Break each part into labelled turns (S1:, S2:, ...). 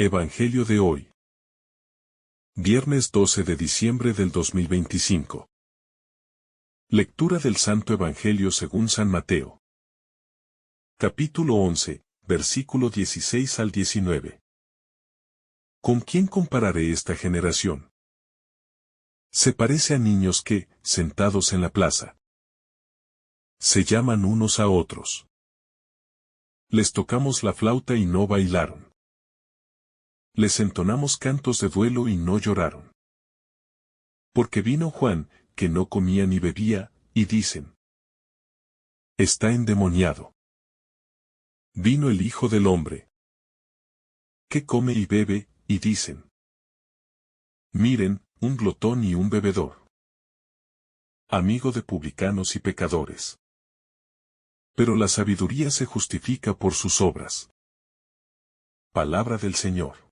S1: Evangelio de hoy. Viernes 12 de diciembre del 2025. Lectura del Santo Evangelio según San Mateo. Capítulo 11, versículo 16 al 19. ¿Con quién compararé esta generación? Se parece a niños que, sentados en la plaza, se llaman unos a otros. Les tocamos la flauta y no bailaron. Les entonamos cantos de duelo y no lloraron. Porque vino Juan, que no comía ni bebía, y dicen: está endemoniado. Vino el Hijo del Hombre, que come y bebe, y dicen: miren, un glotón y un bebedor, amigo de publicanos y pecadores. Pero la sabiduría se justifica por sus obras. Palabra del Señor.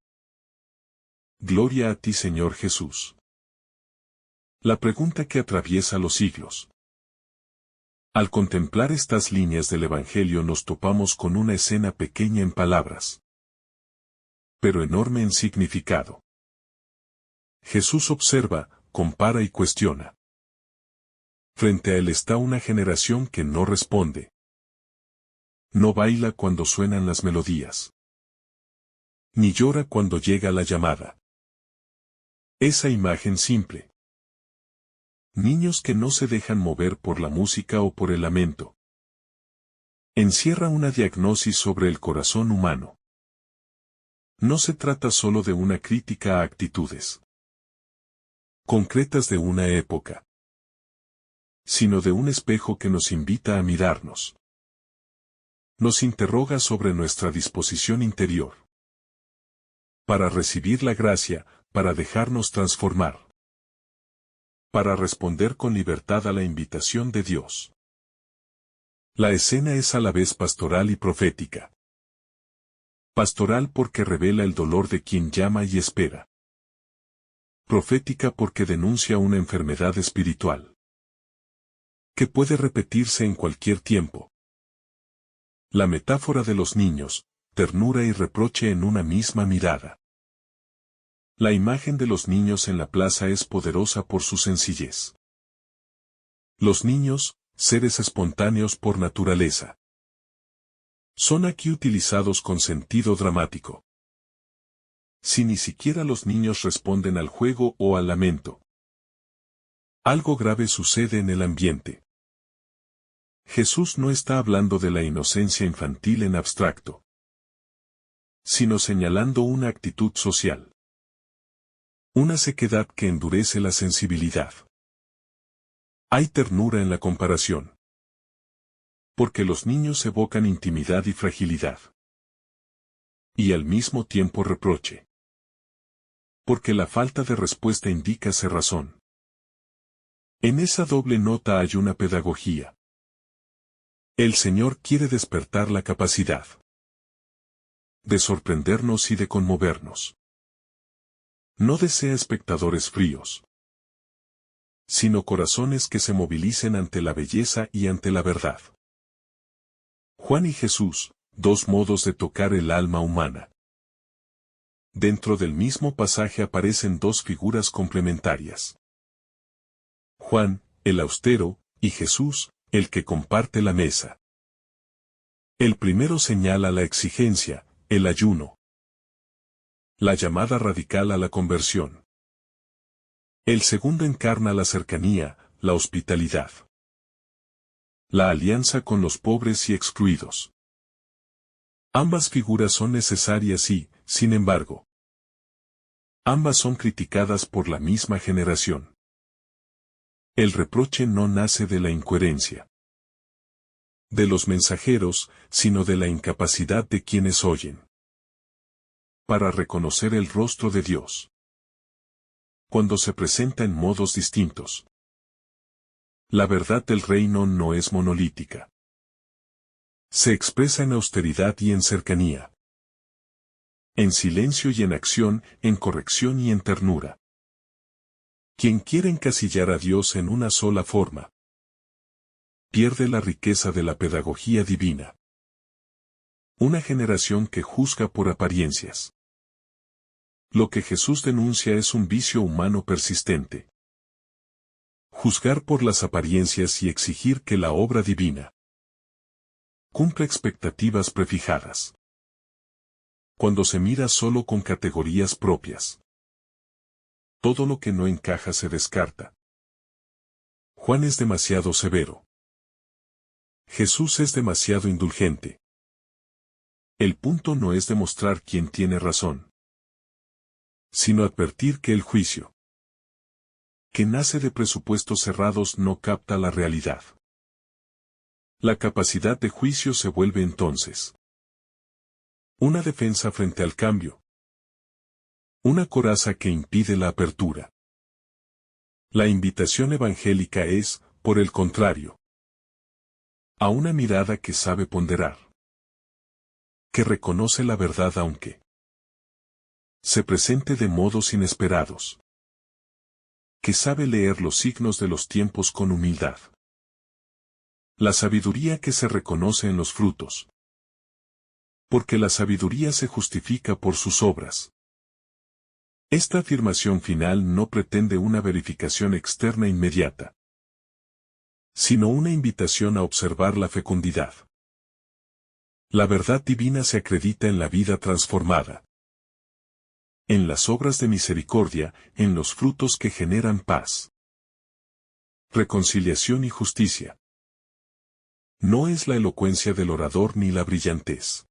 S1: Gloria a ti, Señor Jesús. La pregunta que atraviesa los siglos. Al contemplar estas líneas del Evangelio nos topamos con una escena pequeña en palabras, pero enorme en significado. Jesús observa, compara y cuestiona. Frente a él está una generación que no responde. No baila cuando suenan las melodías, ni llora cuando llega la llamada. Esa imagen simple. Niños que no se dejan mover por la música o por el lamento, encierra una diagnosis sobre el corazón humano. No se trata solo de una crítica a actitudes concretas de una época, sino de un espejo que nos invita a mirarnos. Nos interroga sobre nuestra disposición interior para recibir la gracia, para dejarnos transformar, para responder con libertad a la invitación de Dios. La escena es a la vez pastoral y profética. Pastoral porque revela el dolor de quien llama y espera. Profética porque denuncia una enfermedad espiritual que puede repetirse en cualquier tiempo. La metáfora de los niños, ternura y reproche en una misma mirada. La imagen de los niños en la plaza es poderosa por su sencillez. Los niños, seres espontáneos por naturaleza, son aquí utilizados con sentido dramático. Si ni siquiera los niños responden al juego o al lamento, algo grave sucede en el ambiente. Jesús no está hablando de la inocencia infantil en abstracto, sino señalando una actitud social. Una sequedad que endurece la sensibilidad. Hay ternura en la comparación, porque los niños evocan intimidad y fragilidad, y al mismo tiempo reproche, porque la falta de respuesta indica cerrazón. En esa doble nota hay una pedagogía. El Señor quiere despertar la capacidad de sorprendernos y de conmovernos. No desea espectadores fríos, sino corazones que se movilicen ante la belleza y ante la verdad. Juan y Jesús, dos modos de tocar el alma humana. Dentro del mismo pasaje aparecen dos figuras complementarias. Juan, el austero, y Jesús, el que comparte la mesa. El primero señala la exigencia, el ayuno, la llamada radical a la conversión. El segundo encarna la cercanía, la hospitalidad, la alianza con los pobres y excluidos. Ambas figuras son necesarias y, sin embargo, ambas son criticadas por la misma generación. El reproche no nace de la incoherencia de los mensajeros, sino de la incapacidad de quienes oyen para reconocer el rostro de Dios cuando se presenta en modos distintos. La verdad del reino no es monolítica. Se expresa en austeridad y en cercanía, en silencio y en acción, en corrección y en ternura. Quien quiere encasillar a Dios en una sola forma, pierde la riqueza de la pedagogía divina. Una generación que juzga por apariencias, Lo que Jesús denuncia es un vicio humano persistente. Juzgar por las apariencias y exigir que la obra divina cumpla expectativas prefijadas. Cuando se mira solo con categorías propias, todo lo que no encaja se descarta. Juan es demasiado severo. Jesús es demasiado indulgente. El punto no es demostrar quién tiene razón, sino advertir que el juicio, que nace de presupuestos cerrados, no capta la realidad. La capacidad de juicio se vuelve entonces una defensa frente al cambio, una coraza que impide la apertura. La invitación evangélica es, por el contrario, a una mirada que sabe ponderar, que reconoce la verdad aunque se presente de modos inesperados, que sabe leer los signos de los tiempos con humildad. La sabiduría que se reconoce en los frutos. Porque la sabiduría se justifica por sus obras. Esta afirmación final no pretende una verificación externa inmediata, sino una invitación a observar la fecundidad. La verdad divina se acredita en la vida transformada, en las obras de misericordia, en los frutos que generan paz, reconciliación y justicia. No es la elocuencia del orador ni la brillantez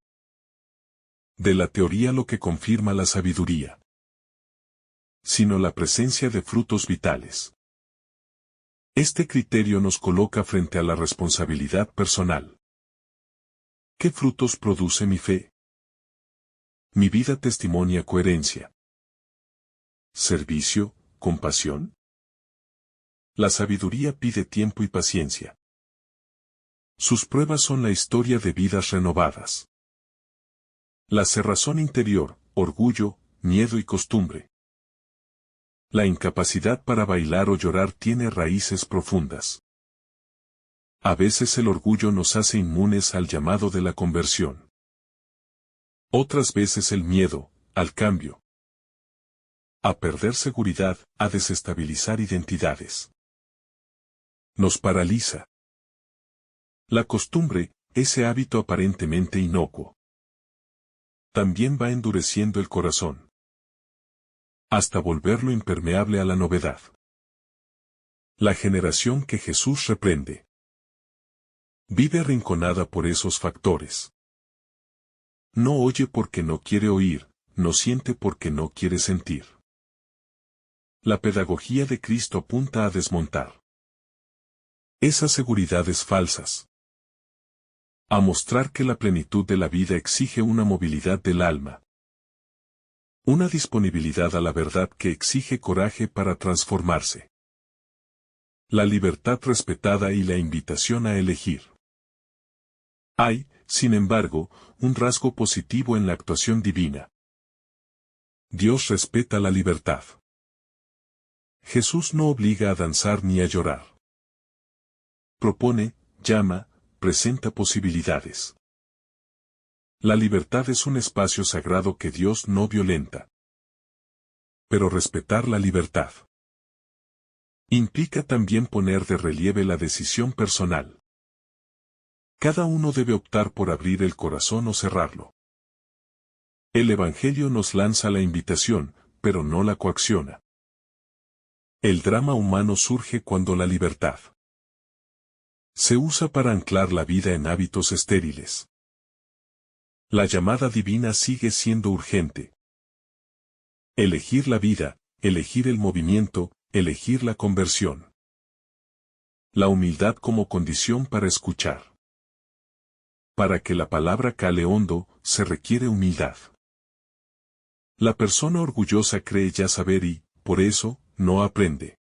S1: de la teoría lo que confirma la sabiduría, sino la presencia de frutos vitales. Este criterio nos coloca frente a la responsabilidad personal. ¿Qué frutos produce mi fe? Mi vida testimonia coherencia, servicio, compasión. La sabiduría pide tiempo y paciencia. Sus pruebas son la historia de vidas renovadas. La cerrazón interior, orgullo, miedo y costumbre. La incapacidad para bailar o llorar tiene raíces profundas. A veces el orgullo nos hace inmunes al llamado de la conversión. Otras veces el miedo, al cambio. A perder seguridad, a desestabilizar identidades. Nos paraliza. La costumbre, ese hábito aparentemente inocuo, también va endureciendo el corazón, hasta volverlo impermeable a la novedad. La generación que Jesús reprende vive arrinconada por esos factores. No oye porque no quiere oír, no siente porque no quiere sentir. La pedagogía de Cristo apunta a desmontar esas seguridades falsas, a mostrar que la plenitud de la vida exige una movilidad del alma, una disponibilidad a la verdad que exige coraje para transformarse. La libertad respetada y la invitación a elegir. Hay, sin embargo, un rasgo positivo en la actuación divina. Dios respeta la libertad. Jesús no obliga a danzar ni a llorar. Propone, llama, presenta posibilidades. La libertad es un espacio sagrado que Dios no violenta. Pero respetar la libertad implica también poner de relieve la decisión personal. Cada uno debe optar por abrir el corazón o cerrarlo. El Evangelio nos lanza la invitación, pero no la coacciona. El drama humano surge cuando la libertad se usa para anclar la vida en hábitos estériles. La llamada divina sigue siendo urgente. Elegir la vida, elegir el movimiento, elegir la conversión. La humildad como condición para escuchar. Para que la palabra cale hondo, se requiere humildad. La persona orgullosa cree ya saber y, por eso, no aprende.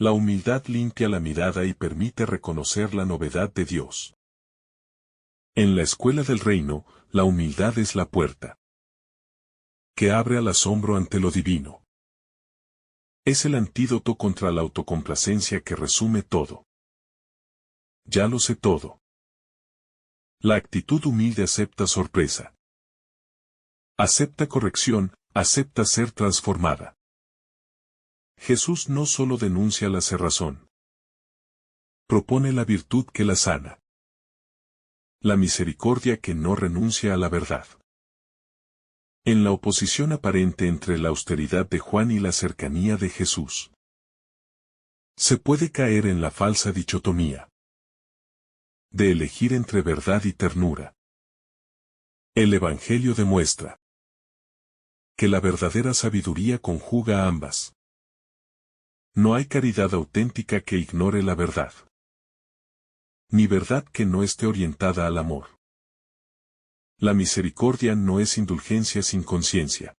S1: La humildad limpia la mirada y permite reconocer la novedad de Dios. En la escuela del reino, la humildad es la puerta que abre al asombro ante lo divino. Es el antídoto contra la autocomplacencia que resume todo. Ya lo sé todo. La actitud humilde acepta sorpresa. Acepta corrección, acepta ser transformada. Jesús no solo denuncia la cerrazón. Propone la virtud que la sana. La misericordia que no renuncia a la verdad. En la oposición aparente entre la austeridad de Juan y la cercanía de Jesús, se puede caer en la falsa dichotomía de elegir entre verdad y ternura. El Evangelio demuestra que la verdadera sabiduría conjuga ambas. No hay caridad auténtica que ignore la verdad, ni verdad que no esté orientada al amor. La misericordia no es indulgencia sin conciencia.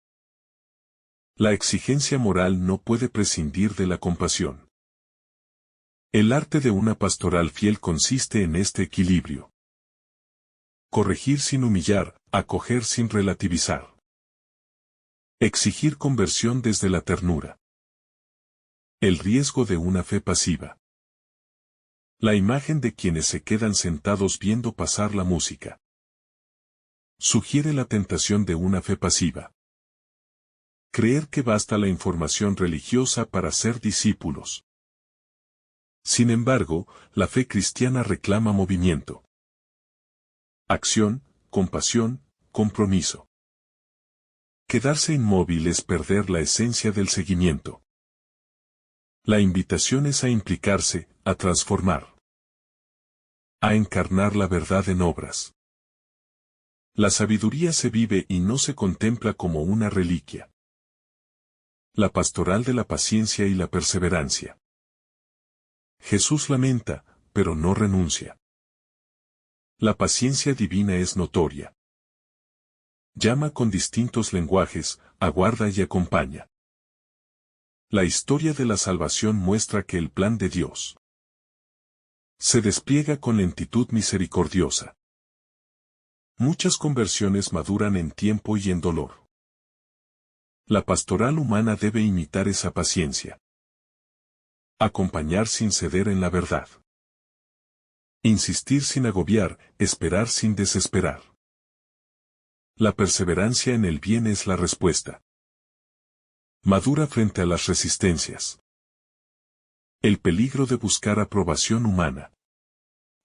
S1: La exigencia moral no puede prescindir de la compasión. El arte de una pastoral fiel consiste en este equilibrio. Corregir sin humillar, acoger sin relativizar. Exigir conversión desde la ternura. El riesgo de una fe pasiva. La imagen de quienes se quedan sentados viendo pasar la música. Sugiere la tentación de una fe pasiva. Creer que basta la información religiosa para ser discípulos. Sin embargo, la fe cristiana reclama movimiento. Acción, compasión, compromiso. Quedarse inmóvil es perder la esencia del seguimiento. La invitación es a implicarse, a transformar. A encarnar la verdad en obras. La sabiduría se vive y no se contempla como una reliquia. La pastoral de la paciencia y la perseverancia. Jesús lamenta, pero no renuncia. La paciencia divina es notoria. Llama con distintos lenguajes, aguarda y acompaña. La historia de la salvación muestra que el plan de Dios se despliega con lentitud misericordiosa. Muchas conversiones maduran en tiempo y en dolor. La pastoral humana debe imitar esa paciencia. Acompañar sin ceder en la verdad. Insistir sin agobiar, esperar sin desesperar. La perseverancia en el bien es la respuesta. Madura frente a las resistencias. El peligro de buscar aprobación humana.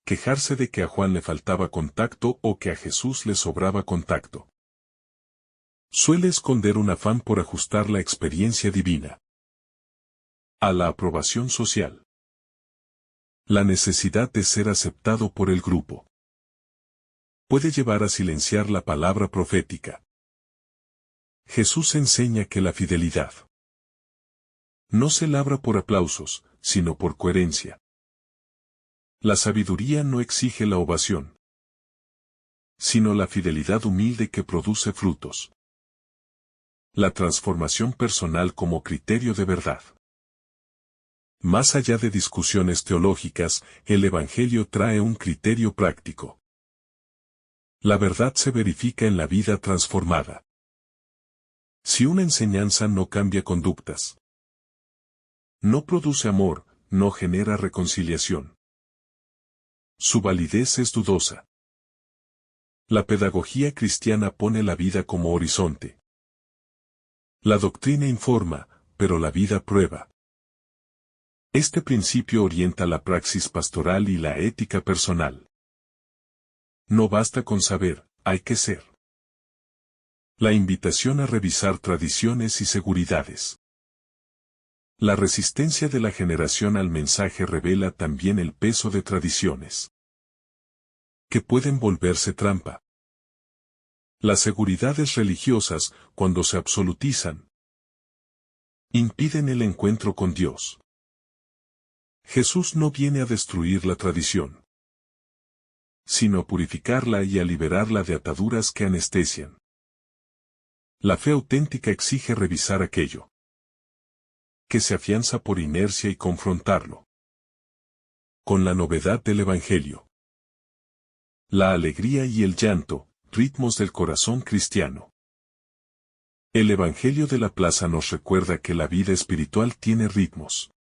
S1: Quejarse de que a Juan le faltaba contacto o que a Jesús le sobraba contacto. Suele esconder un afán por ajustar la experiencia divina a la aprobación social. La necesidad de ser aceptado por el grupo puede llevar a silenciar la palabra profética. Jesús enseña que la fidelidad no se labra por aplausos, sino por coherencia. La sabiduría no exige la ovación, sino la fidelidad humilde que produce frutos. La transformación personal como criterio de verdad. Más allá de discusiones teológicas, el Evangelio trae un criterio práctico. La verdad se verifica en la vida transformada. Si una enseñanza no cambia conductas, no produce amor, no genera reconciliación, su validez es dudosa. La pedagogía cristiana pone la vida como horizonte. La doctrina informa, pero la vida prueba. Este principio orienta la praxis pastoral y la ética personal. No basta con saber, hay que ser. La invitación a revisar tradiciones y seguridades. La resistencia de la generación al mensaje revela también el peso de tradiciones que pueden volverse trampa. Las seguridades religiosas, cuando se absolutizan, impiden el encuentro con Dios. Jesús no viene a destruir la tradición, sino a purificarla y a liberarla de ataduras que anestesian. La fe auténtica exige revisar aquello que se afianza por inercia y confrontarlo con la novedad del Evangelio. La alegría y el llanto, ritmos del corazón cristiano. El Evangelio de la Plaza nos recuerda que la vida espiritual tiene ritmos.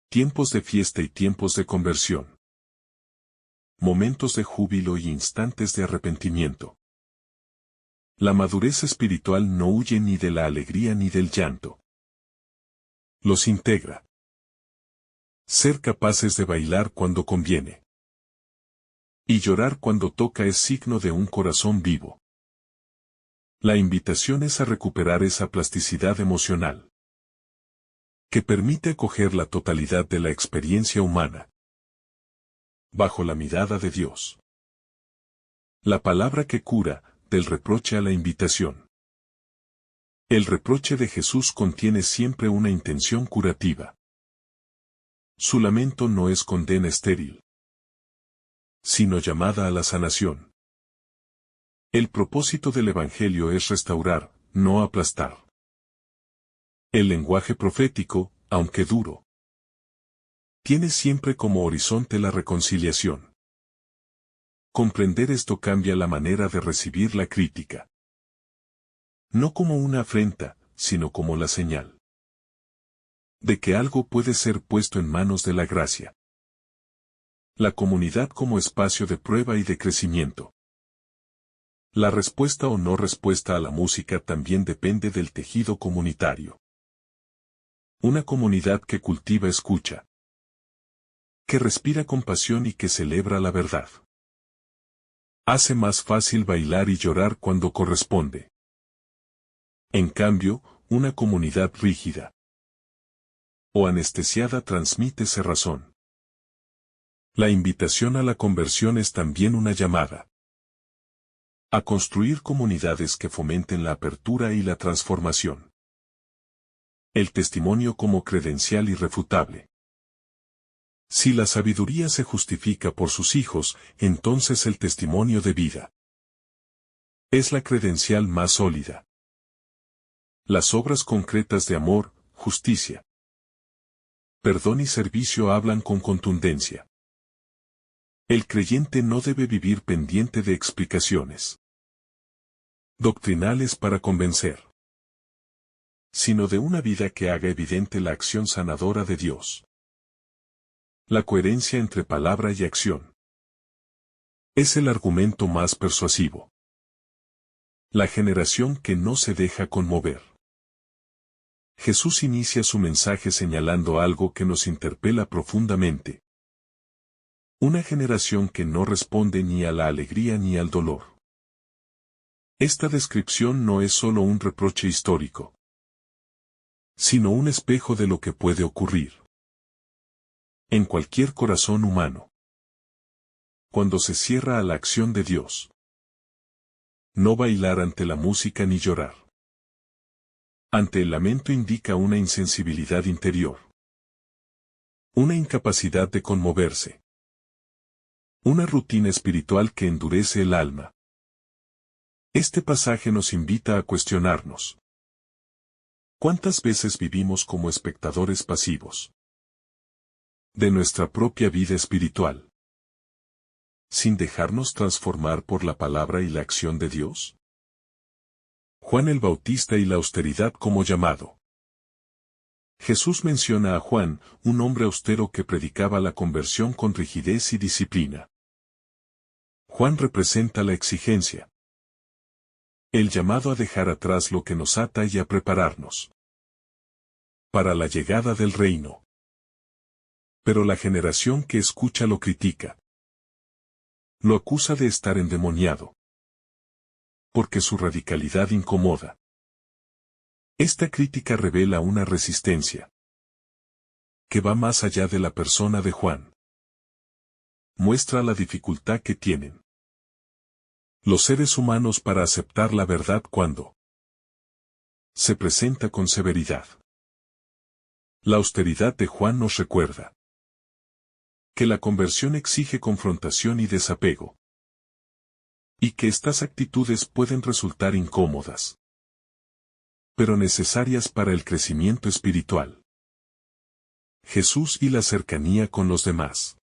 S1: Tiempos de fiesta y tiempos de conversión. Momentos de júbilo y instantes de arrepentimiento. La madurez espiritual no huye ni de la alegría ni del llanto. Los integra. Ser capaces de bailar cuando conviene. Y llorar cuando toca es signo de un corazón vivo. La invitación es a recuperar esa plasticidad emocional que permite acoger la totalidad de la experiencia humana bajo la mirada de Dios. La palabra que cura, del reproche a la invitación. El reproche de Jesús contiene siempre una intención curativa. Su lamento no es condena estéril, sino llamada a la sanación. El propósito del Evangelio es restaurar, no aplastar. El lenguaje profético, aunque duro, tiene siempre como horizonte la reconciliación. Comprender esto cambia la manera de recibir la crítica. No como una afrenta, sino como la señal de que algo puede ser puesto en manos de la gracia. La comunidad como espacio de prueba y de crecimiento. La respuesta o no respuesta a la música también depende del tejido comunitario. Una comunidad que cultiva escucha, que respira compasión y que celebra la verdad. Hace más fácil bailar y llorar cuando corresponde. En cambio, una comunidad rígida o anestesiada transmite cerrazón. La invitación a la conversión es también una llamada a construir comunidades que fomenten la apertura y la transformación. El testimonio como credencial irrefutable. Si la sabiduría se justifica por sus hijos, entonces el testimonio de vida es la credencial más sólida. Las obras concretas de amor, justicia, perdón y servicio hablan con contundencia. El creyente no debe vivir pendiente de explicaciones doctrinales para convencer, sino de una vida que haga evidente la acción sanadora de Dios. La coherencia entre palabra y acción es el argumento más persuasivo. La generación que no se deja conmover. Jesús inicia su mensaje señalando algo que nos interpela profundamente. Una generación que no responde ni a la alegría ni al dolor. Esta descripción no es solo un reproche histórico, sino un espejo de lo que puede ocurrir en cualquier corazón humano cuando se cierra a la acción de Dios. No bailar ante la música ni llorar ante el lamento indica una insensibilidad interior, una incapacidad de conmoverse, una rutina espiritual que endurece el alma. Este pasaje nos invita a cuestionarnos. ¿Cuántas veces vivimos como espectadores pasivos de nuestra propia vida espiritual, sin dejarnos transformar por la palabra y la acción de Dios? Juan el Bautista y la austeridad como llamado. Jesús menciona a Juan, un hombre austero que predicaba la conversión con rigidez y disciplina. Juan representa la exigencia, el llamado a dejar atrás lo que nos ata y a prepararnos para la llegada del reino. Pero la generación que escucha lo critica. Lo acusa de estar endemoniado, porque su radicalidad incomoda. Esta crítica revela una resistencia que va más allá de la persona de Juan. Muestra la dificultad que tienen los seres humanos para aceptar la verdad cuando se presenta con severidad. La austeridad de Juan nos recuerda que la conversión exige confrontación y desapego, y que estas actitudes pueden resultar incómodas, pero necesarias para el crecimiento espiritual. Jesús y la cercanía con los demás.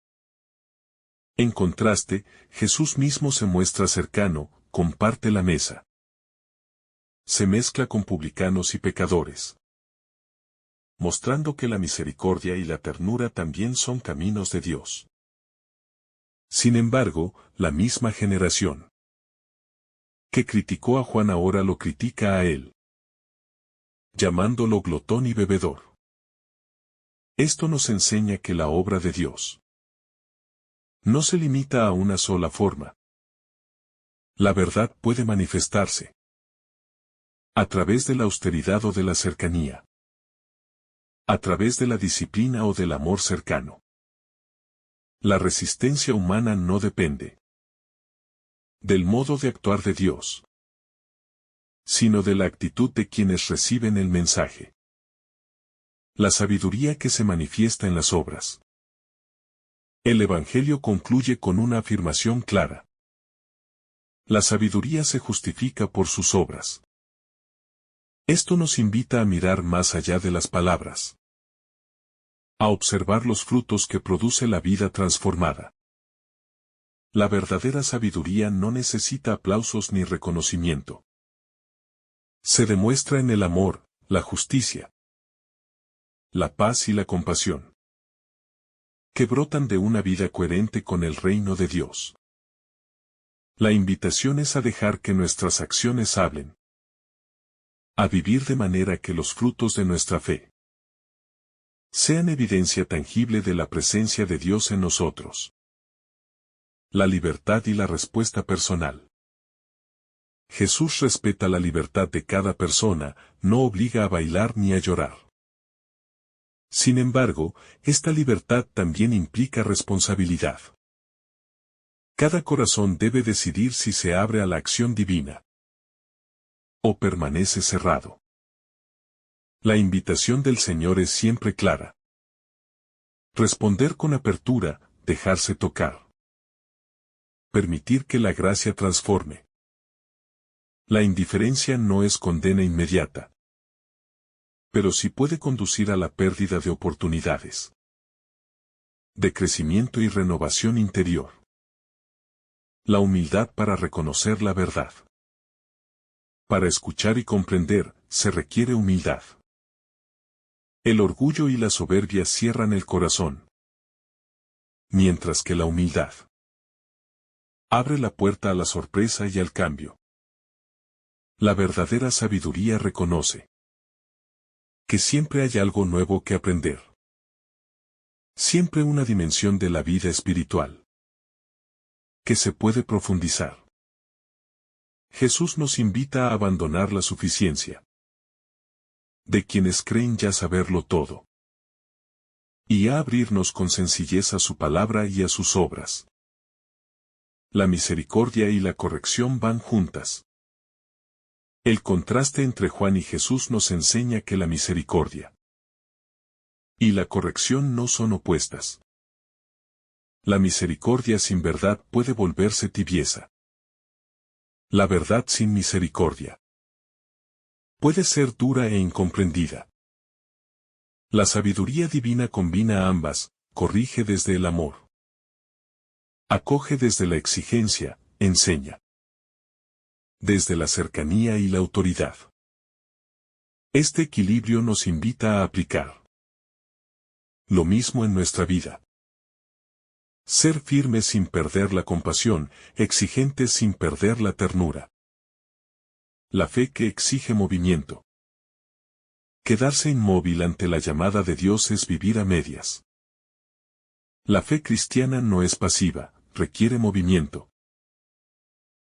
S1: En contraste, Jesús mismo se muestra cercano, comparte la mesa. Se mezcla con publicanos y pecadores, mostrando que la misericordia y la ternura también son caminos de Dios. Sin embargo, la misma generación Que criticó a Juan ahora lo critica a él, llamándolo glotón y bebedor. Esto nos enseña que la obra de Dios no se limita a una sola forma. La verdad puede manifestarse a través de la austeridad o de la cercanía, a través de la disciplina o del amor cercano. La resistencia humana no depende del modo de actuar de Dios, sino de la actitud de quienes reciben el mensaje. La sabiduría que se manifiesta en las obras. El Evangelio concluye con una afirmación clara. La sabiduría se justifica por sus obras. Esto nos invita a mirar más allá de las palabras, a observar los frutos que produce la vida transformada. La verdadera sabiduría no necesita aplausos ni reconocimiento. Se demuestra en el amor, la justicia, la paz y la compasión, que brotan de una vida coherente con el reino de Dios. La invitación es a dejar que nuestras acciones hablen, a vivir de manera que los frutos de nuestra fe sean evidencia tangible de la presencia de Dios en nosotros. La libertad y la respuesta personal. Jesús respeta la libertad de cada persona, no obliga a bailar ni a llorar. Sin embargo, esta libertad también implica responsabilidad. Cada corazón debe decidir si se abre a la acción divina o permanece cerrado. La invitación del Señor es siempre clara. Responder con apertura, dejarse tocar. Permitir que la gracia transforme. La indiferencia no es condena inmediata, pero sí puede conducir a la pérdida de oportunidades, de crecimiento y renovación interior. La humildad para reconocer la verdad. Para escuchar y comprender, se requiere humildad. El orgullo y la soberbia cierran el corazón, mientras que la humildad abre la puerta a la sorpresa y al cambio. La verdadera sabiduría reconoce que siempre hay algo nuevo que aprender. Siempre una dimensión de la vida espiritual que se puede profundizar. Jesús nos invita a abandonar la suficiencia de quienes creen ya saberlo todo, y a abrirnos con sencillez a su palabra y a sus obras. La misericordia y la corrección van juntas. El contraste entre Juan y Jesús nos enseña que la misericordia y la corrección no son opuestas. La misericordia sin verdad puede volverse tibieza. La verdad sin misericordia puede ser dura e incomprendida. La sabiduría divina combina ambas, corrige desde el amor, acoge desde la exigencia, enseña desde la cercanía y la autoridad. Este equilibrio nos invita a aplicar lo mismo en nuestra vida. Ser firmes sin perder la compasión, exigentes sin perder la ternura. La fe que exige movimiento. Quedarse inmóvil ante la llamada de Dios es vivir a medias. La fe cristiana no es pasiva, requiere movimiento,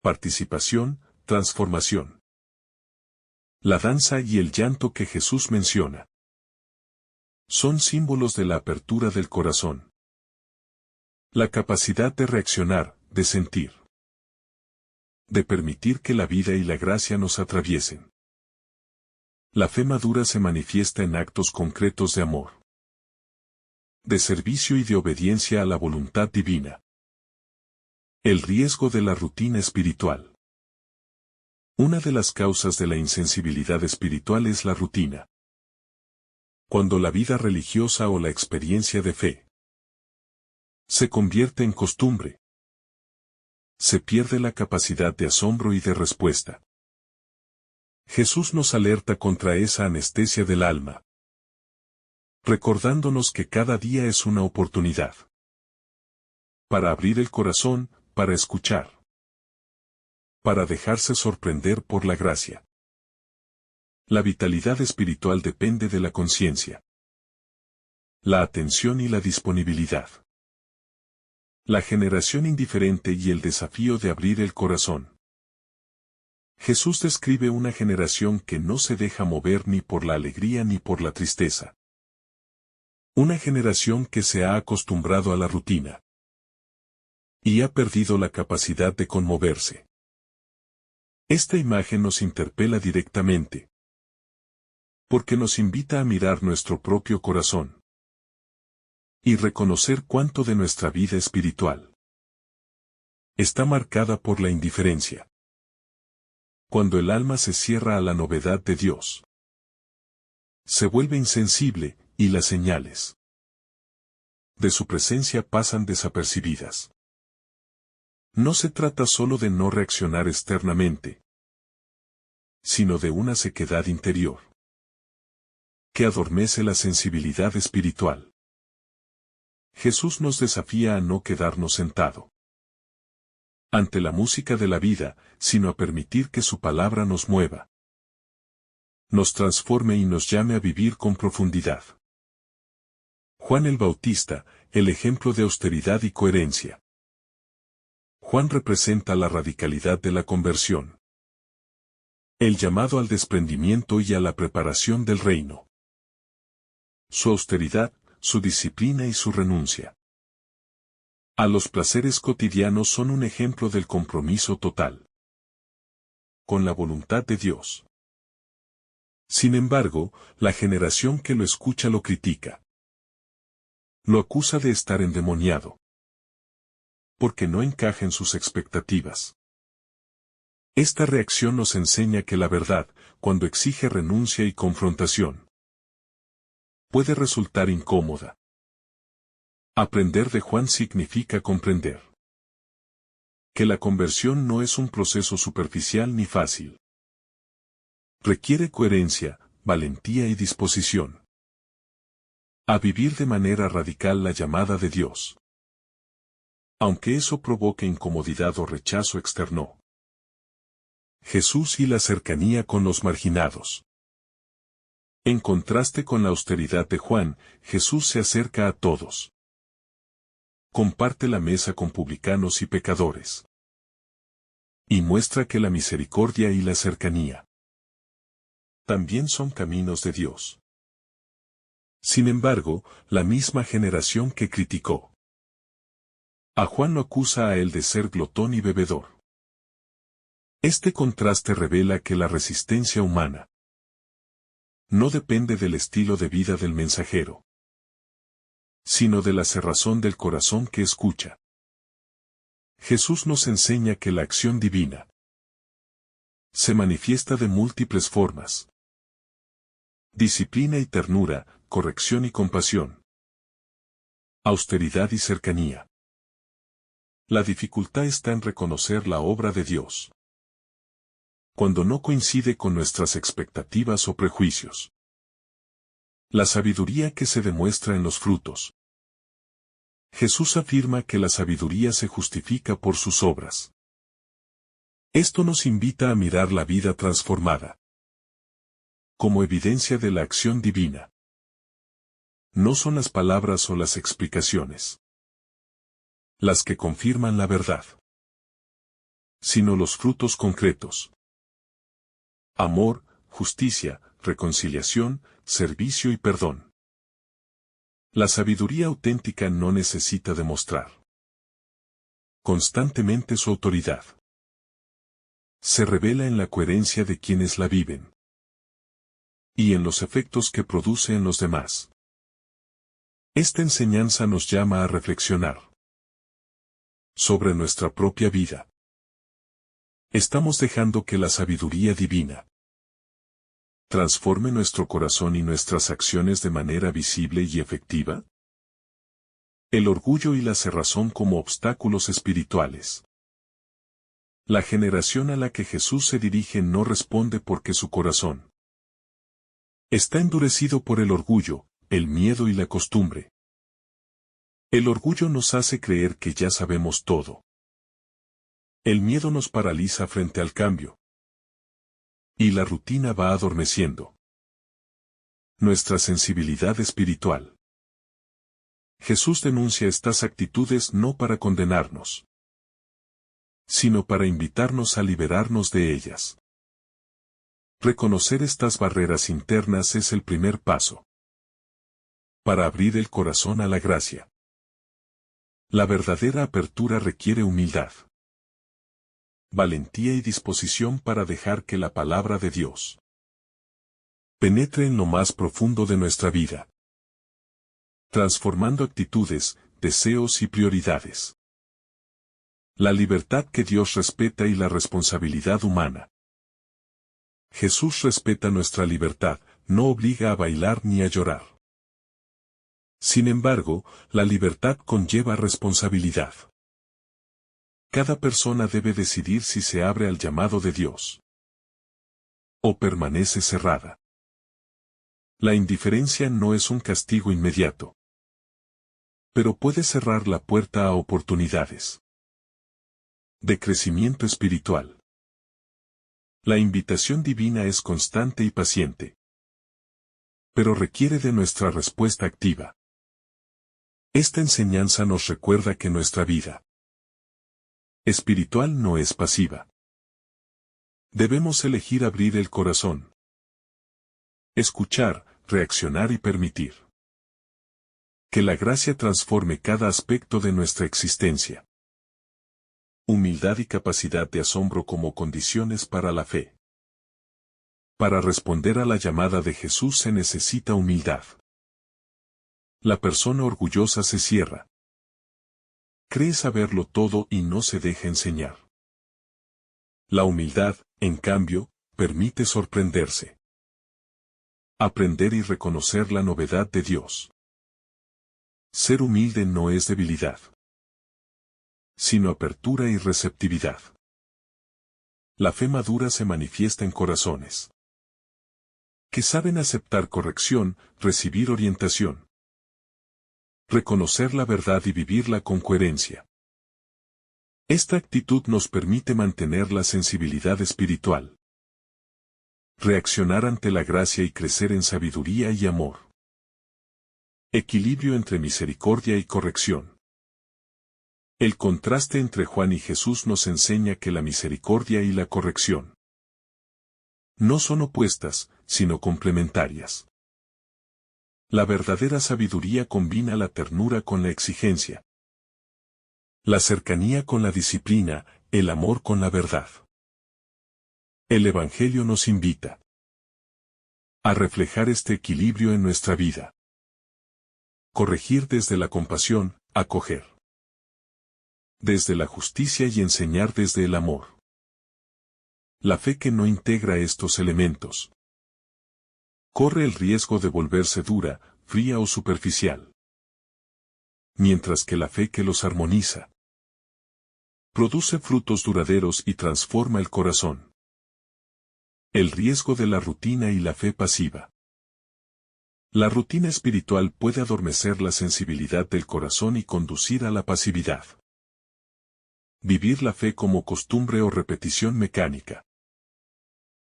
S1: participación, transformación. La danza y el llanto que Jesús menciona son símbolos de la apertura del corazón. La capacidad de reaccionar, de sentir, de permitir que la vida y la gracia nos atraviesen. La fe madura se manifiesta en actos concretos de amor, de servicio y de obediencia a la voluntad divina. El riesgo de la rutina espiritual. Una de las causas de la insensibilidad espiritual es la rutina. Cuando la vida religiosa o la experiencia de fe se convierte en costumbre, se pierde la capacidad de asombro y de respuesta. Jesús nos alerta contra esa anestesia del alma, recordándonos que cada día es una oportunidad para abrir el corazón, para escuchar, para dejarse sorprender por la gracia. La vitalidad espiritual depende de la conciencia, la atención y la disponibilidad. La generación indiferente y el desafío de abrir el corazón. Jesús describe una generación que no se deja mover ni por la alegría ni por la tristeza. Una generación que se ha acostumbrado a la rutina y ha perdido la capacidad de conmoverse. Esta imagen nos interpela directamente, porque nos invita a mirar nuestro propio corazón y reconocer cuánto de nuestra vida espiritual está marcada por la indiferencia. Cuando el alma se cierra a la novedad de Dios, se vuelve insensible, y las señales de su presencia pasan desapercibidas. No se trata solo de no reaccionar externamente, sino de una sequedad interior que adormece la sensibilidad espiritual. Jesús nos desafía a no quedarnos sentado ante la música de la vida, sino a permitir que su palabra nos mueva, nos transforme y nos llame a vivir con profundidad. Juan el Bautista, el ejemplo de austeridad y coherencia. Juan representa la radicalidad de la conversión, el llamado al desprendimiento y a la preparación del reino. Su austeridad, su disciplina y su renuncia a los placeres cotidianos son un ejemplo del compromiso total con la voluntad de Dios. Sin embargo, la generación que lo escucha lo critica. Lo acusa de estar endemoniado, porque no encaja en sus expectativas. Esta reacción nos enseña que la verdad, cuando exige renuncia y confrontación, puede resultar incómoda. Aprender de Juan significa comprender que la conversión no es un proceso superficial ni fácil. Requiere coherencia, valentía y disposición a vivir de manera radical la llamada de Dios, aunque eso provoque incomodidad o rechazo externo. Jesús y la cercanía con los marginados. En contraste con la austeridad de Juan, Jesús se acerca a todos. Comparte la mesa con publicanos y pecadores. Y muestra que la misericordia y la cercanía también son caminos de Dios. Sin embargo, la misma generación que criticó a Juan lo acusa a él de ser glotón y bebedor. Este contraste revela que la resistencia humana no depende del estilo de vida del mensajero, sino de la cerrazón del corazón que escucha. Jesús nos enseña que la acción divina se manifiesta de múltiples formas: disciplina y ternura, corrección y compasión, austeridad y cercanía. La dificultad está en reconocer la obra de Dios cuando no coincide con nuestras expectativas o prejuicios. La sabiduría que se demuestra en los frutos. Jesús afirma que la sabiduría se justifica por sus obras. Esto nos invita a mirar la vida transformada como evidencia de la acción divina. No son las palabras o las explicaciones las que confirman la verdad, sino los frutos concretos: amor, justicia, reconciliación, servicio y perdón. La sabiduría auténtica no necesita demostrar constantemente su autoridad. Se revela en la coherencia de quienes la viven y en los efectos que produce en los demás. Esta enseñanza nos llama a reflexionar sobre nuestra propia vida. ¿Estamos dejando que la sabiduría divina transforme nuestro corazón y nuestras acciones de manera visible y efectiva? El orgullo y la cerrazón como obstáculos espirituales. La generación a la que Jesús se dirige no responde porque su corazón está endurecido por el orgullo, el miedo y la costumbre. El orgullo nos hace creer que ya sabemos todo, El miedo nos paraliza frente al cambio. Y la rutina va adormeciendo nuestra sensibilidad espiritual. Jesús denuncia estas actitudes no para condenarnos, sino para invitarnos a liberarnos de ellas. Reconocer estas barreras internas es el primer paso para abrir el corazón a la gracia. La verdadera apertura requiere humildad, valentía y disposición para dejar que la palabra de Dios penetre en lo más profundo de nuestra vida, transformando actitudes, deseos y prioridades. La libertad que Dios respeta y la responsabilidad humana. Jesús respeta nuestra libertad, no obliga a bailar ni a llorar. Sin embargo, la libertad conlleva responsabilidad. Cada persona debe decidir si se abre al llamado de Dios o permanece cerrada. La indiferencia no es un castigo inmediato, pero puede cerrar la puerta a oportunidades de crecimiento espiritual. La invitación divina es constante y paciente, pero requiere de nuestra respuesta activa. Esta enseñanza nos recuerda que nuestra vida espiritual no es pasiva. Debemos elegir abrir el corazón, escuchar, reaccionar y permitir que la gracia transforme cada aspecto de nuestra existencia. Humildad y capacidad de asombro como condiciones para la fe. Para responder a la llamada de Jesús se necesita humildad. La persona orgullosa se cierra. Cree saberlo todo y no se deja enseñar. La humildad, en cambio, permite sorprenderse. Aprender y reconocer la novedad de Dios. Ser humilde no es debilidad, sino apertura y receptividad. La fe madura se manifiesta en corazones que saben aceptar corrección, recibir orientación, reconocer la verdad y vivirla con coherencia. Esta actitud nos permite mantener la sensibilidad espiritual, reaccionar ante la gracia y crecer en sabiduría y amor. Equilibrio entre misericordia y corrección. El contraste entre Juan y Jesús nos enseña que la misericordia y la corrección no son opuestas, sino complementarias. La verdadera sabiduría combina la ternura con la exigencia, la cercanía con la disciplina, el amor con la verdad. El Evangelio nos invita a reflejar este equilibrio en nuestra vida. Corregir desde la compasión, acoger desde la justicia y enseñar desde el amor. La fe que no integra estos elementos corre el riesgo de volverse dura, fría o superficial. Mientras que la fe que los armoniza produce frutos duraderos y transforma el corazón. El riesgo de la rutina y la fe pasiva. La rutina espiritual puede adormecer la sensibilidad del corazón y conducir a la pasividad. Vivir la fe como costumbre o repetición mecánica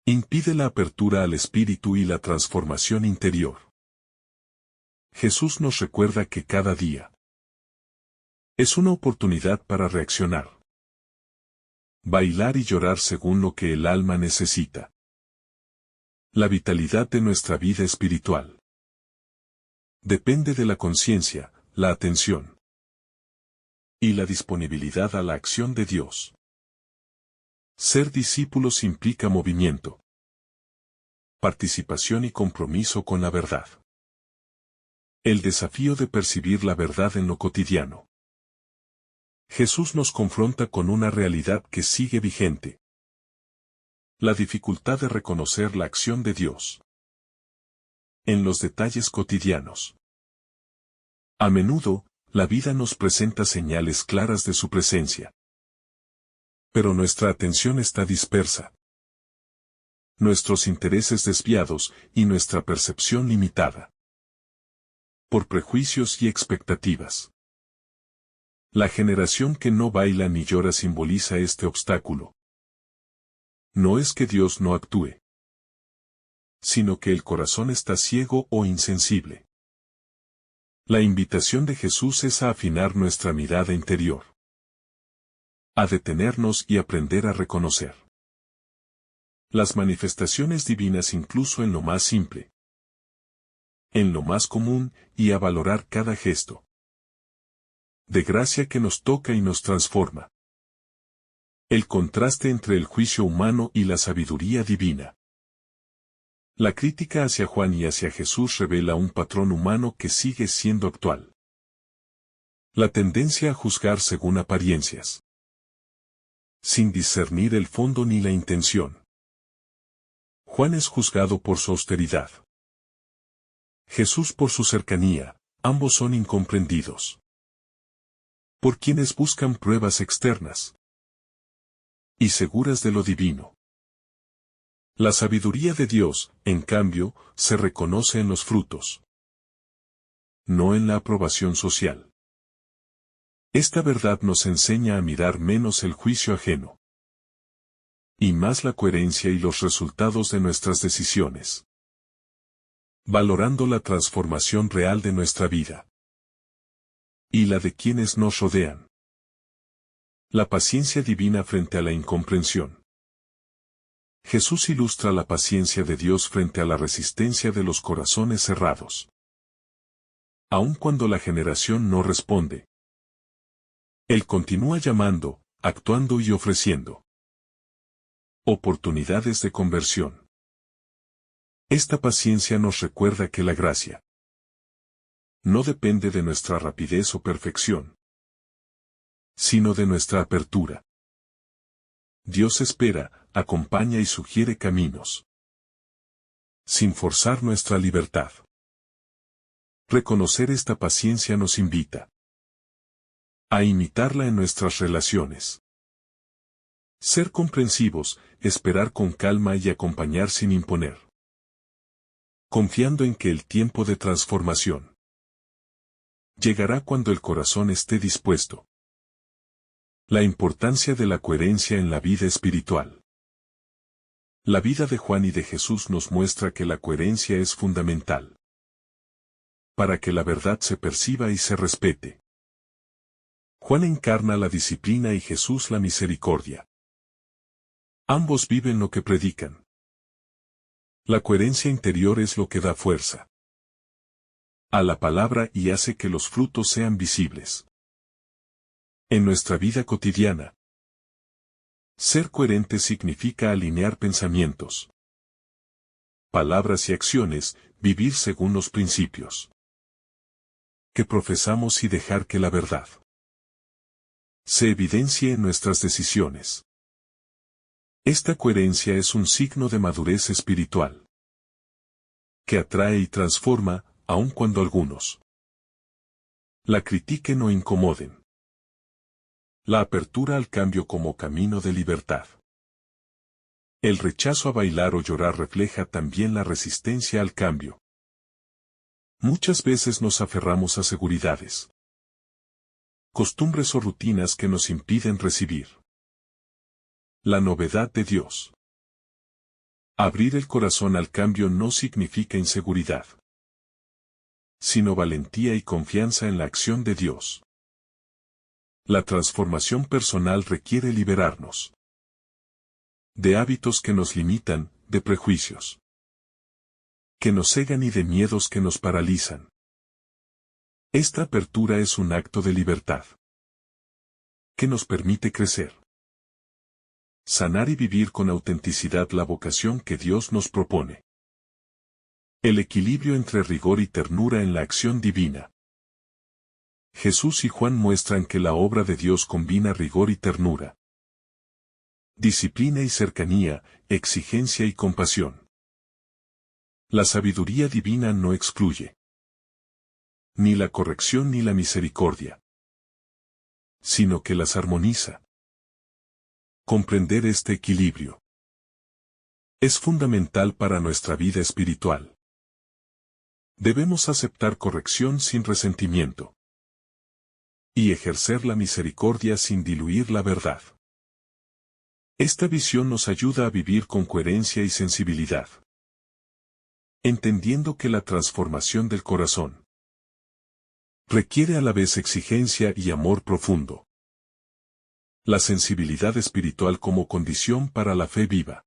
S1: impide la apertura al espíritu y la transformación interior. Jesús nos recuerda que cada día es una oportunidad para reaccionar, bailar y llorar según lo que el alma necesita. La vitalidad de nuestra vida espiritual depende de la conciencia, la atención y la disponibilidad a la acción de Dios. Ser discípulos implica movimiento, participación y compromiso con la verdad. El desafío de percibir la verdad en lo cotidiano. Jesús nos confronta con una realidad que sigue vigente. La dificultad de reconocer la acción de Dios en los detalles cotidianos. A menudo, la vida nos presenta señales claras de su presencia. Pero nuestra atención está dispersa, nuestros intereses desviados y nuestra percepción limitada por prejuicios y expectativas. La generación que no baila ni llora simboliza este obstáculo. No es que Dios no actúe, sino que el corazón está ciego o insensible. La invitación de Jesús es a afinar nuestra mirada interior, a detenernos y aprender a reconocer las manifestaciones divinas incluso en lo más simple, en lo más común, y a valorar cada gesto de gracia que nos toca y nos transforma. El contraste entre el juicio humano y la sabiduría divina. La crítica hacia Juan y hacia Jesús revela un patrón humano que sigue siendo actual. La tendencia a juzgar según apariencias, sin discernir el fondo ni la intención. Juan es juzgado por su austeridad. Jesús por su cercanía, ambos son incomprendidos por quienes buscan pruebas externas y seguras de lo divino. La sabiduría de Dios, en cambio, se reconoce en los frutos, no en la aprobación social. Esta verdad nos enseña a mirar menos el juicio ajeno y más la coherencia y los resultados de nuestras decisiones, valorando la transformación real de nuestra vida y la de quienes nos rodean. La paciencia divina frente a la incomprensión. Jesús ilustra la paciencia de Dios frente a la resistencia de los corazones cerrados. Aun cuando la generación no responde, Él continúa llamando, actuando y ofreciendo oportunidades de conversión. Esta paciencia nos recuerda que la gracia no depende de nuestra rapidez o perfección, sino de nuestra apertura. Dios espera, acompaña y sugiere caminos, sin forzar nuestra libertad. Reconocer esta paciencia nos invita a imitarla en nuestras relaciones. Ser comprensivos, esperar con calma y acompañar sin imponer. Confiando en que el tiempo de transformación llegará cuando el corazón esté dispuesto. La importancia de la coherencia en la vida espiritual. La vida de Juan y de Jesús nos muestra que la coherencia es fundamental para que la verdad se perciba y se respete. Juan encarna la disciplina y Jesús la misericordia. Ambos viven lo que predican. La coherencia interior es lo que da fuerza a la palabra y hace que los frutos sean visibles. En nuestra vida cotidiana, ser coherente significa alinear pensamientos, palabras y acciones, vivir según los principios que profesamos y dejar que la verdad se evidencie en nuestras decisiones. Esta coherencia es un signo de madurez espiritual que atrae y transforma, aun cuando algunos la critiquen o incomoden. La apertura al cambio como camino de libertad. El rechazo a bailar o llorar refleja también la resistencia al cambio. Muchas veces nos aferramos a seguridades, costumbres o rutinas que nos impiden recibir la novedad de Dios. Abrir el corazón al cambio no significa inseguridad, sino valentía y confianza en la acción de Dios. La transformación personal requiere liberarnos de hábitos que nos limitan, de prejuicios que nos cegan y de miedos que nos paralizan. Esta apertura es un acto de libertad que nos permite crecer, sanar y vivir con autenticidad la vocación que Dios nos propone. El equilibrio entre rigor y ternura en la acción divina. Jesús y Juan muestran que la obra de Dios combina rigor y ternura, disciplina y cercanía, exigencia y compasión. La sabiduría divina no excluye ni la corrección ni la misericordia, sino que las armoniza. Comprender este equilibrio es fundamental para nuestra vida espiritual. Debemos aceptar corrección sin resentimiento, y ejercer la misericordia sin diluir la verdad. Esta visión nos ayuda a vivir con coherencia y sensibilidad, entendiendo que la transformación del corazón requiere a la vez exigencia y amor profundo. La sensibilidad espiritual como condición para la fe viva.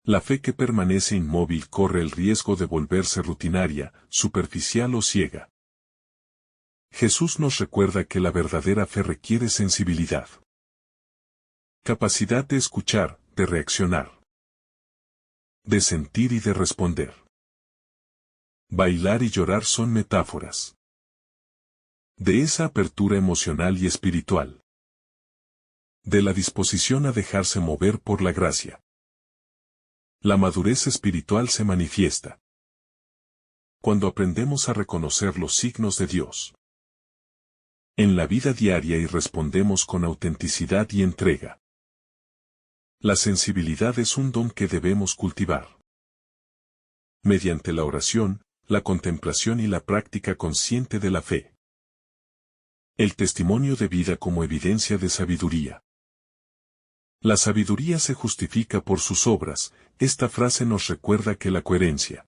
S1: La fe que permanece inmóvil corre el riesgo de volverse rutinaria, superficial o ciega. Jesús nos recuerda que la verdadera fe requiere sensibilidad, capacidad de escuchar, de reaccionar, de sentir y de responder. Bailar y llorar son metáforas de esa apertura emocional y espiritual, de la disposición a dejarse mover por la gracia. La madurez espiritual se manifiesta cuando aprendemos a reconocer los signos de Dios en la vida diaria y respondemos con autenticidad y entrega. La sensibilidad es un don que debemos cultivar mediante la oración, la contemplación y la práctica consciente de la fe. El testimonio de vida como evidencia de sabiduría. La sabiduría se justifica por sus obras. Esta frase nos recuerda que la coherencia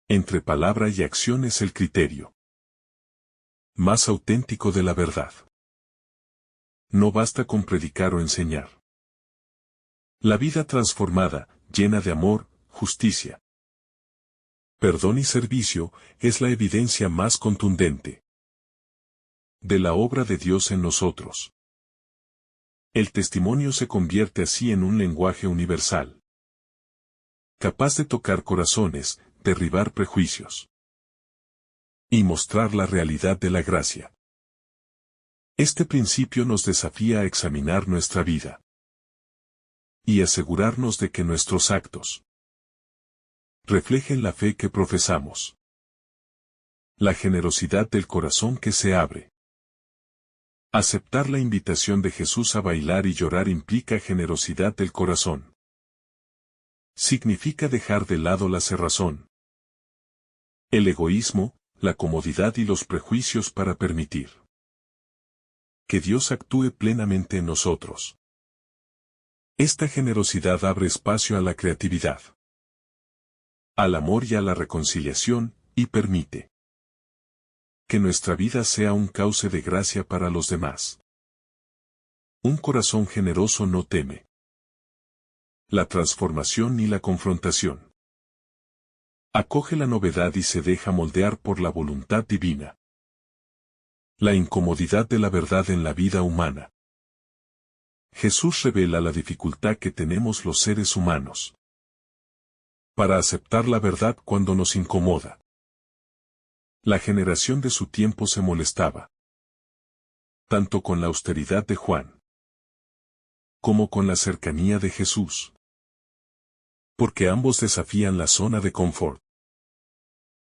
S1: entre palabra y acción es el criterio más auténtico de la verdad. No basta con predicar o enseñar. La vida transformada, llena de amor, justicia, perdón y servicio, es la evidencia más contundente de la obra de Dios en nosotros. El testimonio se convierte así en un lenguaje universal, capaz de tocar corazones, derribar prejuicios y mostrar la realidad de la gracia. Este principio nos desafía a examinar nuestra vida y asegurarnos de que nuestros actos reflejen la fe que profesamos. La generosidad del corazón que se abre. Aceptar la invitación de Jesús a bailar y llorar implica generosidad del corazón. Significa dejar de lado la cerrazón, el egoísmo, la comodidad y los prejuicios para permitir que Dios actúe plenamente en nosotros. Esta generosidad abre espacio a la creatividad, al amor y a la reconciliación, y permite que nuestra vida sea un cauce de gracia para los demás. Un corazón generoso no teme la transformación ni la confrontación. Acoge la novedad y se deja moldear por la voluntad divina. La incomodidad de la verdad en la vida humana. Jesús revela la dificultad que tenemos los seres humanos para aceptar la verdad cuando nos incomoda. La generación de su tiempo se molestaba tanto con la austeridad de Juan como con la cercanía de Jesús, porque ambos desafían la zona de confort.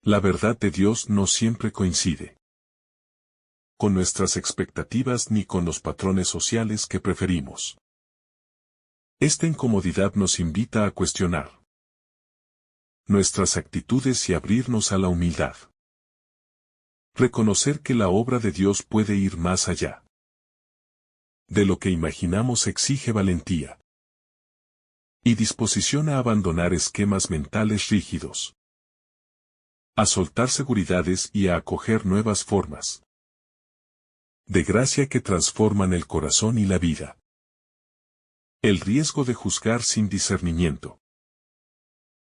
S1: La verdad de Dios no siempre coincide con nuestras expectativas ni con los patrones sociales que preferimos. Esta incomodidad nos invita a cuestionar nuestras actitudes y abrirnos a la humildad. Reconocer que la obra de Dios puede ir más allá de lo que imaginamos exige valentía y disposición a abandonar esquemas mentales rígidos, a soltar seguridades y a acoger nuevas formas de gracia que transforman el corazón y la vida. El riesgo de juzgar sin discernimiento.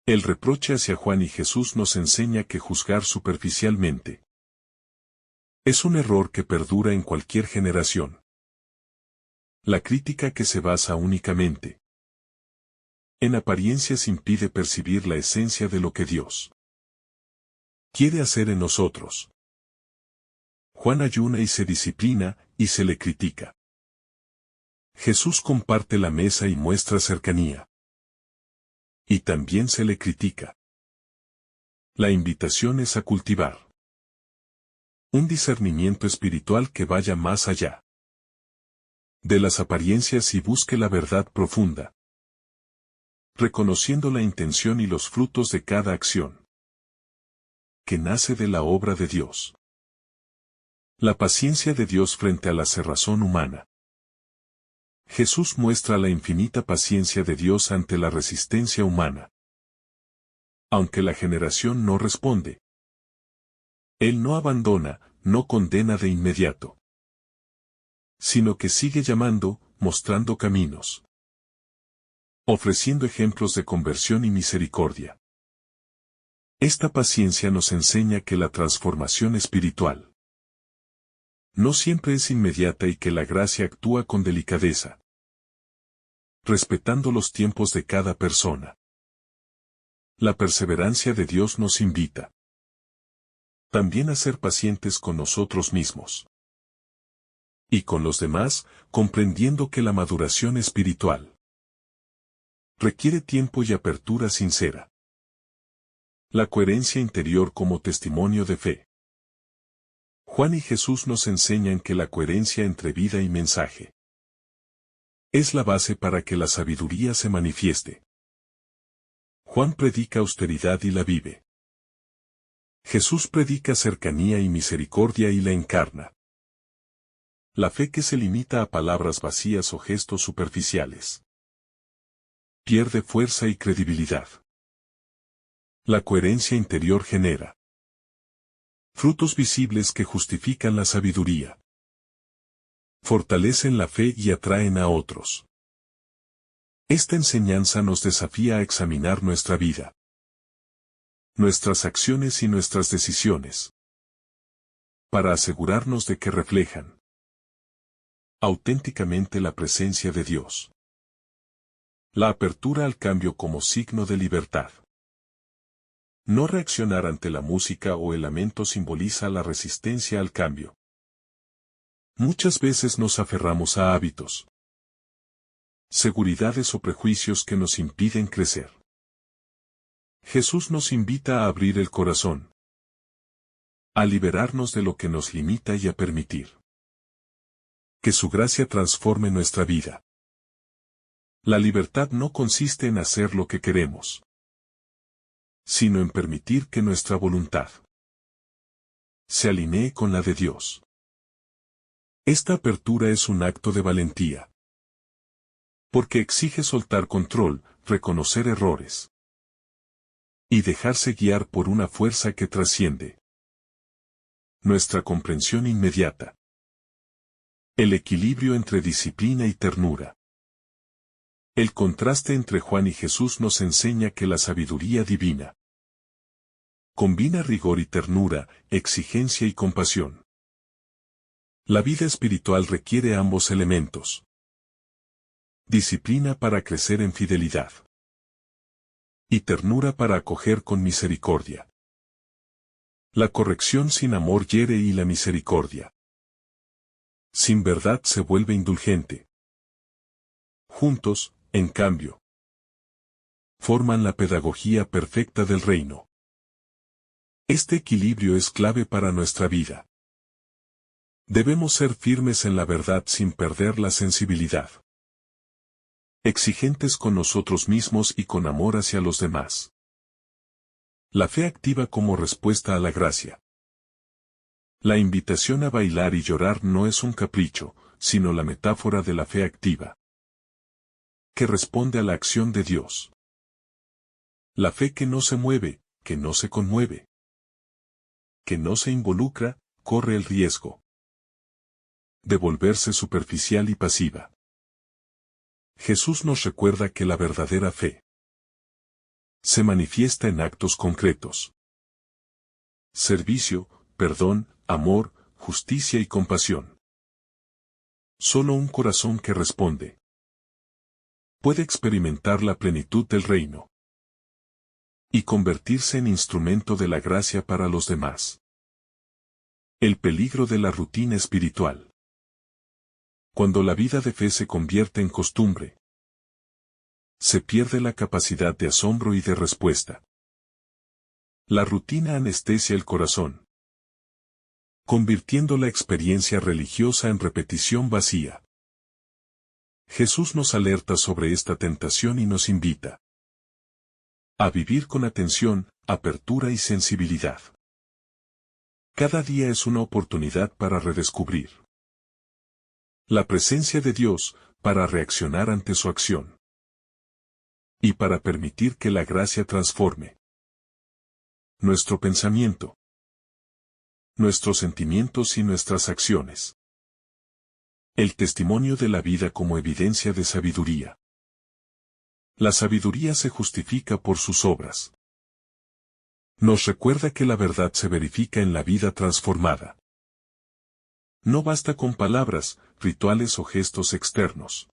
S1: El reproche hacia Juan y Jesús nos enseña que juzgar superficialmente es un error que perdura en cualquier generación. La crítica que se basa únicamente en apariencias impide percibir la esencia de lo que Dios quiere hacer en nosotros. Juan ayuna y se disciplina, y se le critica. Jesús comparte la mesa y muestra cercanía. Y también se le critica. La invitación es a cultivar un discernimiento espiritual que vaya más allá de las apariencias y busque la verdad profunda, reconociendo la intención y los frutos de cada acción que nace de la obra de Dios. La paciencia de Dios frente a la cerrazón humana. Jesús muestra la infinita paciencia de Dios ante la resistencia humana. Aunque la generación no responde, Él no abandona, no condena de inmediato, sino que sigue llamando, mostrando caminos, ofreciendo ejemplos de conversión y misericordia. Esta paciencia nos enseña que la transformación espiritual no siempre es inmediata y que la gracia actúa con delicadeza, respetando los tiempos de cada persona. La perseverancia de Dios nos invita también a ser pacientes con nosotros mismos y con los demás, comprendiendo que la maduración espiritual requiere tiempo y apertura sincera. La coherencia interior como testimonio de fe. Juan y Jesús nos enseñan que la coherencia entre vida y mensaje es la base para que la sabiduría se manifieste. Juan predica austeridad y la vive. Jesús predica cercanía y misericordia y la encarna. La fe que se limita a palabras vacías o gestos superficiales pierde fuerza y credibilidad. La coherencia interior genera frutos visibles que justifican la sabiduría, fortalecen la fe y atraen a otros. Esta enseñanza nos desafía a examinar nuestra vida, nuestras acciones y nuestras decisiones, para asegurarnos de que reflejan auténticamente la presencia de Dios. La apertura al cambio como signo de libertad. No reaccionar ante la música o el lamento simboliza la resistencia al cambio. Muchas veces nos aferramos a hábitos, seguridades o prejuicios que nos impiden crecer. Jesús nos invita a abrir el corazón, a liberarnos de lo que nos limita y a permitir que su gracia transforme nuestra vida. La libertad no consiste en hacer lo que queremos, sino en permitir que nuestra voluntad se alinee con la de Dios. Esta apertura es un acto de valentía, porque exige soltar control, reconocer errores y dejarse guiar por una fuerza que trasciende nuestra comprensión inmediata. El equilibrio entre disciplina y ternura. El contraste entre Juan y Jesús nos enseña que la sabiduría divina combina rigor y ternura, exigencia y compasión. La vida espiritual requiere ambos elementos. Disciplina para crecer en fidelidad y ternura para acoger con misericordia. La corrección sin amor hiere y la misericordia sin verdad se vuelve indulgente. Juntos, en cambio, forman la pedagogía perfecta del reino. Este equilibrio es clave para nuestra vida. Debemos ser firmes en la verdad sin perder la sensibilidad. Exigentes con nosotros mismos y con amor hacia los demás. La fe activa como respuesta a la gracia. La invitación a bailar y llorar no es un capricho, sino la metáfora de la fe activa, que responde a la acción de Dios. La fe que no se mueve, que no se conmueve, que no se involucra, corre el riesgo de volverse superficial y pasiva. Jesús nos recuerda que la verdadera fe se manifiesta en actos concretos. Servicio, perdón, amor, justicia y compasión. Solo un corazón que responde puede experimentar la plenitud del reino y convertirse en instrumento de la gracia para los demás. El peligro de la rutina espiritual. Cuando la vida de fe se convierte en costumbre, se pierde la capacidad de asombro y de respuesta. La rutina anestesia el corazón, convirtiendo la experiencia religiosa en repetición vacía. Jesús nos alerta sobre esta tentación y nos invita a vivir con atención, apertura y sensibilidad. Cada día es una oportunidad para redescubrir la presencia de Dios, para reaccionar ante su acción y para permitir que la gracia transforme nuestro pensamiento, nuestros sentimientos y nuestras acciones. El testimonio de la vida como evidencia de sabiduría. La sabiduría se justifica por sus obras. Nos recuerda que la verdad se verifica en la vida transformada. No basta con palabras, rituales o gestos externos.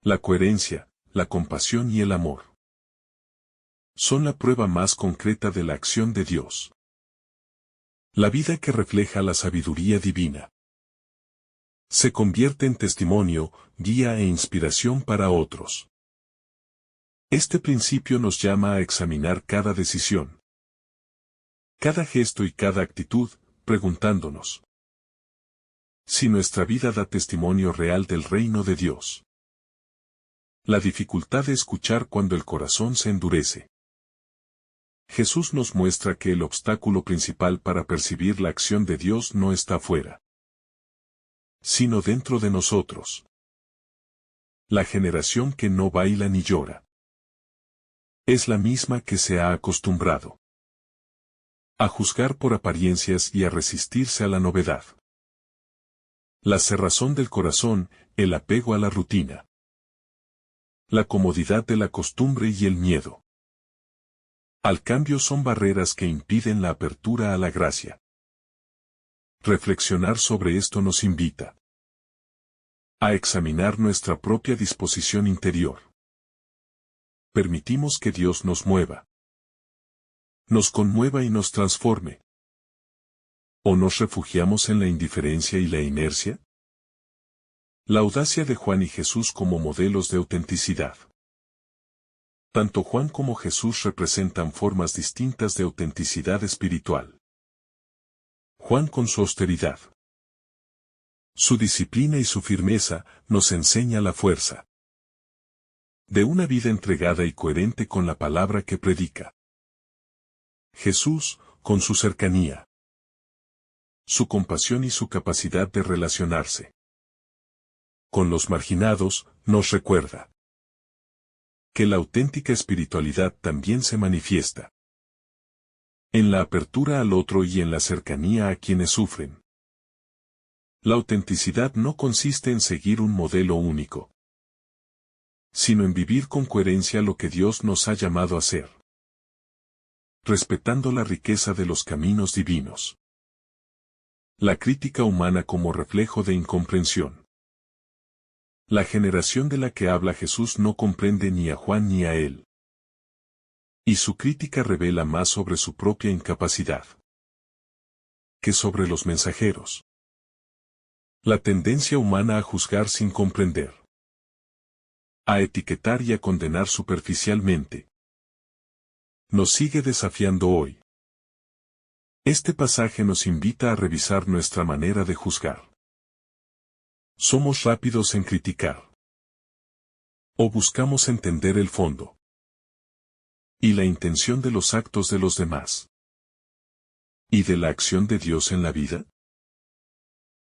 S1: La coherencia, la compasión y el amor son la prueba más concreta de la acción de Dios. La vida que refleja la sabiduría divina se convierte en testimonio, guía e inspiración para otros. Este principio nos llama a examinar cada decisión, cada gesto y cada actitud, preguntándonos si nuestra vida da testimonio real del reino de Dios. La dificultad de escuchar cuando el corazón se endurece. Jesús nos muestra que el obstáculo principal para percibir la acción de Dios no está fuera, sino dentro de nosotros. La generación que no baila ni llora es la misma que se ha acostumbrado a juzgar por apariencias y a resistirse a la novedad. La cerrazón del corazón, el apego a la rutina, la comodidad de la costumbre y el miedo al cambio son barreras que impiden la apertura a la gracia. Reflexionar sobre esto nos invita a examinar nuestra propia disposición interior. Permitimos que Dios nos mueva, nos conmueva y nos transforme. ¿O nos refugiamos en la indiferencia y la inercia? La audacia de Juan y Jesús como modelos de autenticidad. Tanto Juan como Jesús representan formas distintas de autenticidad espiritual. Juan con su austeridad, su disciplina y su firmeza, nos enseña la fuerza de una vida entregada y coherente con la palabra que predica. Jesús, con su cercanía, su compasión y su capacidad de relacionarse con los marginados, nos recuerda que la auténtica espiritualidad también se manifiesta en la apertura al otro y en la cercanía a quienes sufren. La autenticidad no consiste en seguir un modelo único, sino en vivir con coherencia lo que Dios nos ha llamado a ser, respetando la riqueza de los caminos divinos. La crítica humana como reflejo de incomprensión. La generación de la que habla Jesús no comprende ni a Juan ni a él. Y su crítica revela más sobre su propia incapacidad que sobre los mensajeros. La tendencia humana a juzgar sin comprender, a etiquetar y a condenar superficialmente, nos sigue desafiando hoy. Este pasaje nos invita a revisar nuestra manera de juzgar. ¿Somos rápidos en criticar? ¿O buscamos entender el fondo y la intención de los actos de los demás y de la acción de Dios en la vida?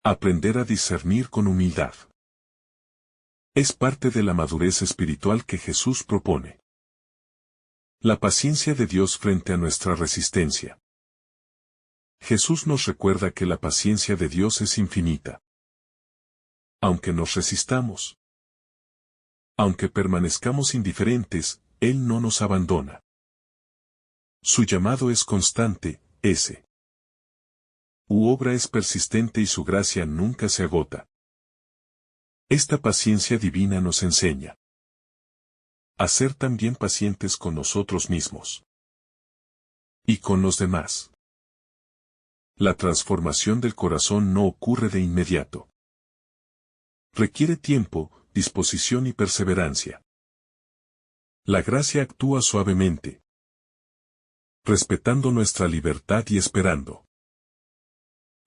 S1: Aprender a discernir con humildad es parte de la madurez espiritual que Jesús propone. La paciencia de Dios frente a nuestra resistencia. Jesús nos recuerda que la paciencia de Dios es infinita. Aunque nos resistamos, aunque permanezcamos indiferentes, Él no nos abandona. Su llamado es constante, su obra es persistente y su gracia nunca se agota. Esta paciencia divina nos enseña a ser también pacientes con nosotros mismos y con los demás. La transformación del corazón no ocurre de inmediato. Requiere tiempo, disposición y perseverancia. La gracia actúa suavemente, respetando nuestra libertad y esperando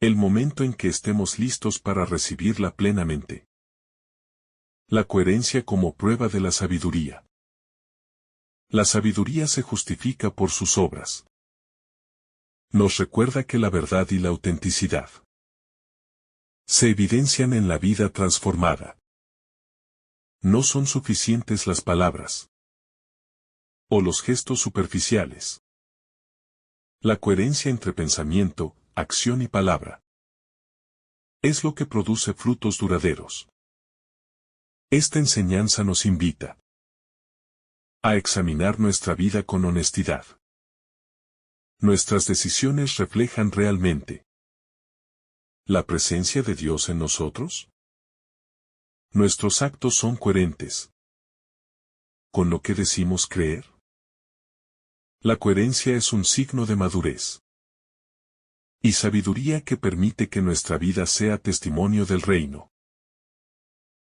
S1: el momento en que estemos listos para recibirla plenamente. La coherencia como prueba de la sabiduría. La sabiduría se justifica por sus obras. Nos recuerda que la verdad y la autenticidad se evidencian en la vida transformada. No son suficientes las palabras o los gestos superficiales. La coherencia entre pensamiento, acción y palabra es lo que produce frutos duraderos. Esta enseñanza nos invita a examinar nuestra vida con honestidad. ¿Nuestras decisiones reflejan realmente la presencia de Dios en nosotros? ¿Nuestros actos son coherentes con lo que decimos creer? La coherencia es un signo de madurez y sabiduría que permite que nuestra vida sea testimonio del reino.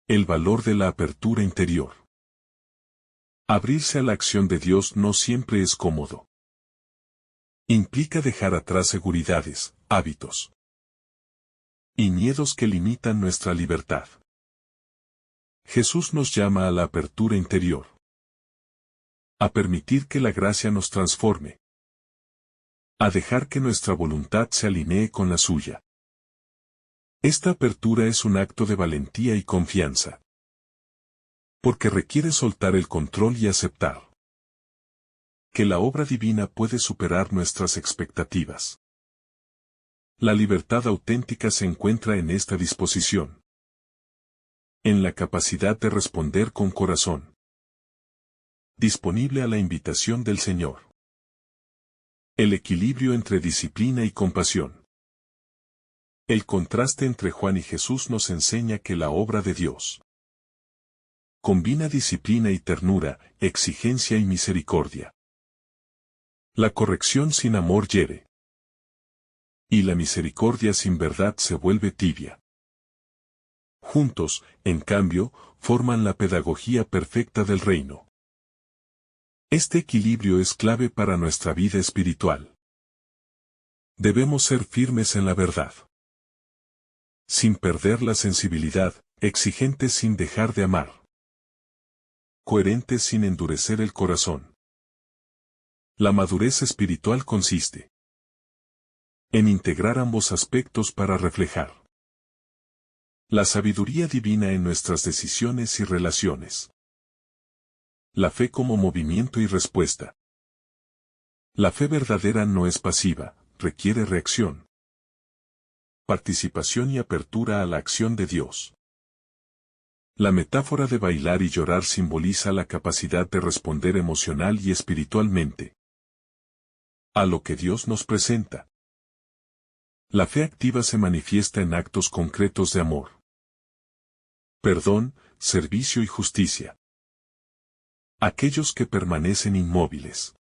S1: El valor de la apertura interior. Abrirse a la acción de Dios no siempre es cómodo. Implica dejar atrás seguridades, hábitos y miedos que limitan nuestra libertad. Jesús nos llama a la apertura interior, a permitir que la gracia nos transforme, a dejar que nuestra voluntad se alinee con la suya. Esta apertura es un acto de valentía y confianza, porque requiere soltar el control y aceptar que la obra divina puede superar nuestras expectativas. La libertad auténtica se encuentra en esta disposición, en la capacidad de responder con corazón, disponible a la invitación del Señor. El equilibrio entre disciplina y compasión. El contraste entre Juan y Jesús nos enseña que la obra de Dios combina disciplina y ternura, exigencia y misericordia. La corrección sin amor hiere, y la misericordia sin verdad se vuelve tibia. Juntos, en cambio, forman la pedagogía perfecta del reino. Este equilibrio es clave para nuestra vida espiritual. Debemos ser firmes en la verdad, sin perder la sensibilidad, exigentes sin dejar de amar, coherentes sin endurecer el corazón. La madurez espiritual consiste en integrar ambos aspectos para reflejar la sabiduría divina en nuestras decisiones y relaciones. La fe como movimiento y respuesta. La fe verdadera no es pasiva, requiere reacción, participación y apertura a la acción de Dios. La metáfora de bailar y llorar simboliza la capacidad de responder emocional y espiritualmente a lo que Dios nos presenta. La fe activa se manifiesta en actos concretos de amor, perdón, servicio y justicia. Aquellos que permanecen inmóviles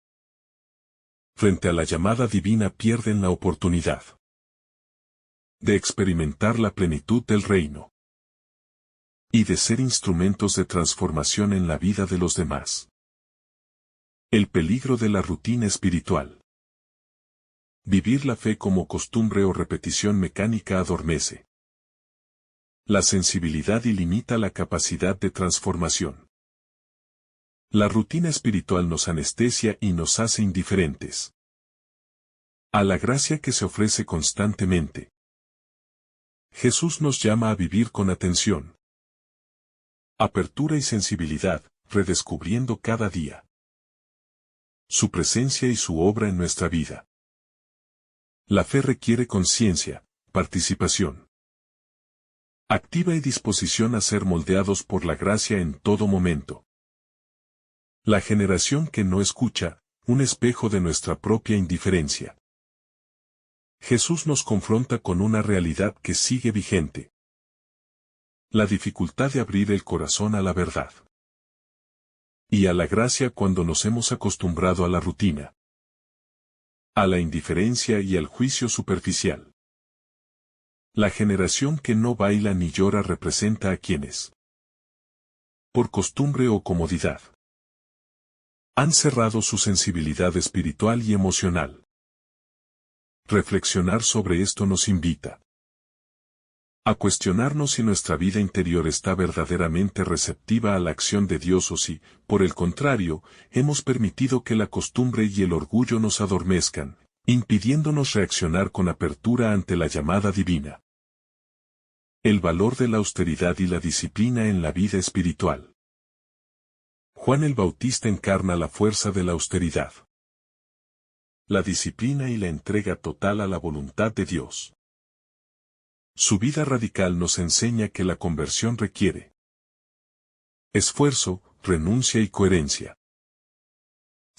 S1: frente a la llamada divina pierden la oportunidad de experimentar la plenitud del reino y de ser instrumentos de transformación en la vida de los demás. El peligro de la rutina espiritual. Vivir la fe como costumbre o repetición mecánica adormece la sensibilidad y limita la capacidad de transformación. La rutina espiritual nos anestesia y nos hace indiferentes a la gracia que se ofrece constantemente. Jesús nos llama a vivir con atención, apertura y sensibilidad, redescubriendo cada día su presencia y su obra en nuestra vida. La fe requiere conciencia, participación activa y disposición a ser moldeados por la gracia en todo momento. La generación que no escucha, un espejo de nuestra propia indiferencia. Jesús nos confronta con una realidad que sigue vigente. La dificultad de abrir el corazón a la verdad y a la gracia cuando nos hemos acostumbrado a la rutina, a la indiferencia y al juicio superficial. La generación que no baila ni llora representa a quienes, por costumbre o comodidad, han cerrado su sensibilidad espiritual y emocional. Reflexionar sobre esto nos invita a cuestionarnos si nuestra vida interior está verdaderamente receptiva a la acción de Dios o si, por el contrario, hemos permitido que la costumbre y el orgullo nos adormezcan, impidiéndonos reaccionar con apertura ante la llamada divina. El valor de la austeridad y la disciplina en la vida espiritual. Juan el Bautista encarna la fuerza de la austeridad, la disciplina y la entrega total a la voluntad de Dios. Su vida radical nos enseña que la conversión requiere esfuerzo, renuncia y coherencia.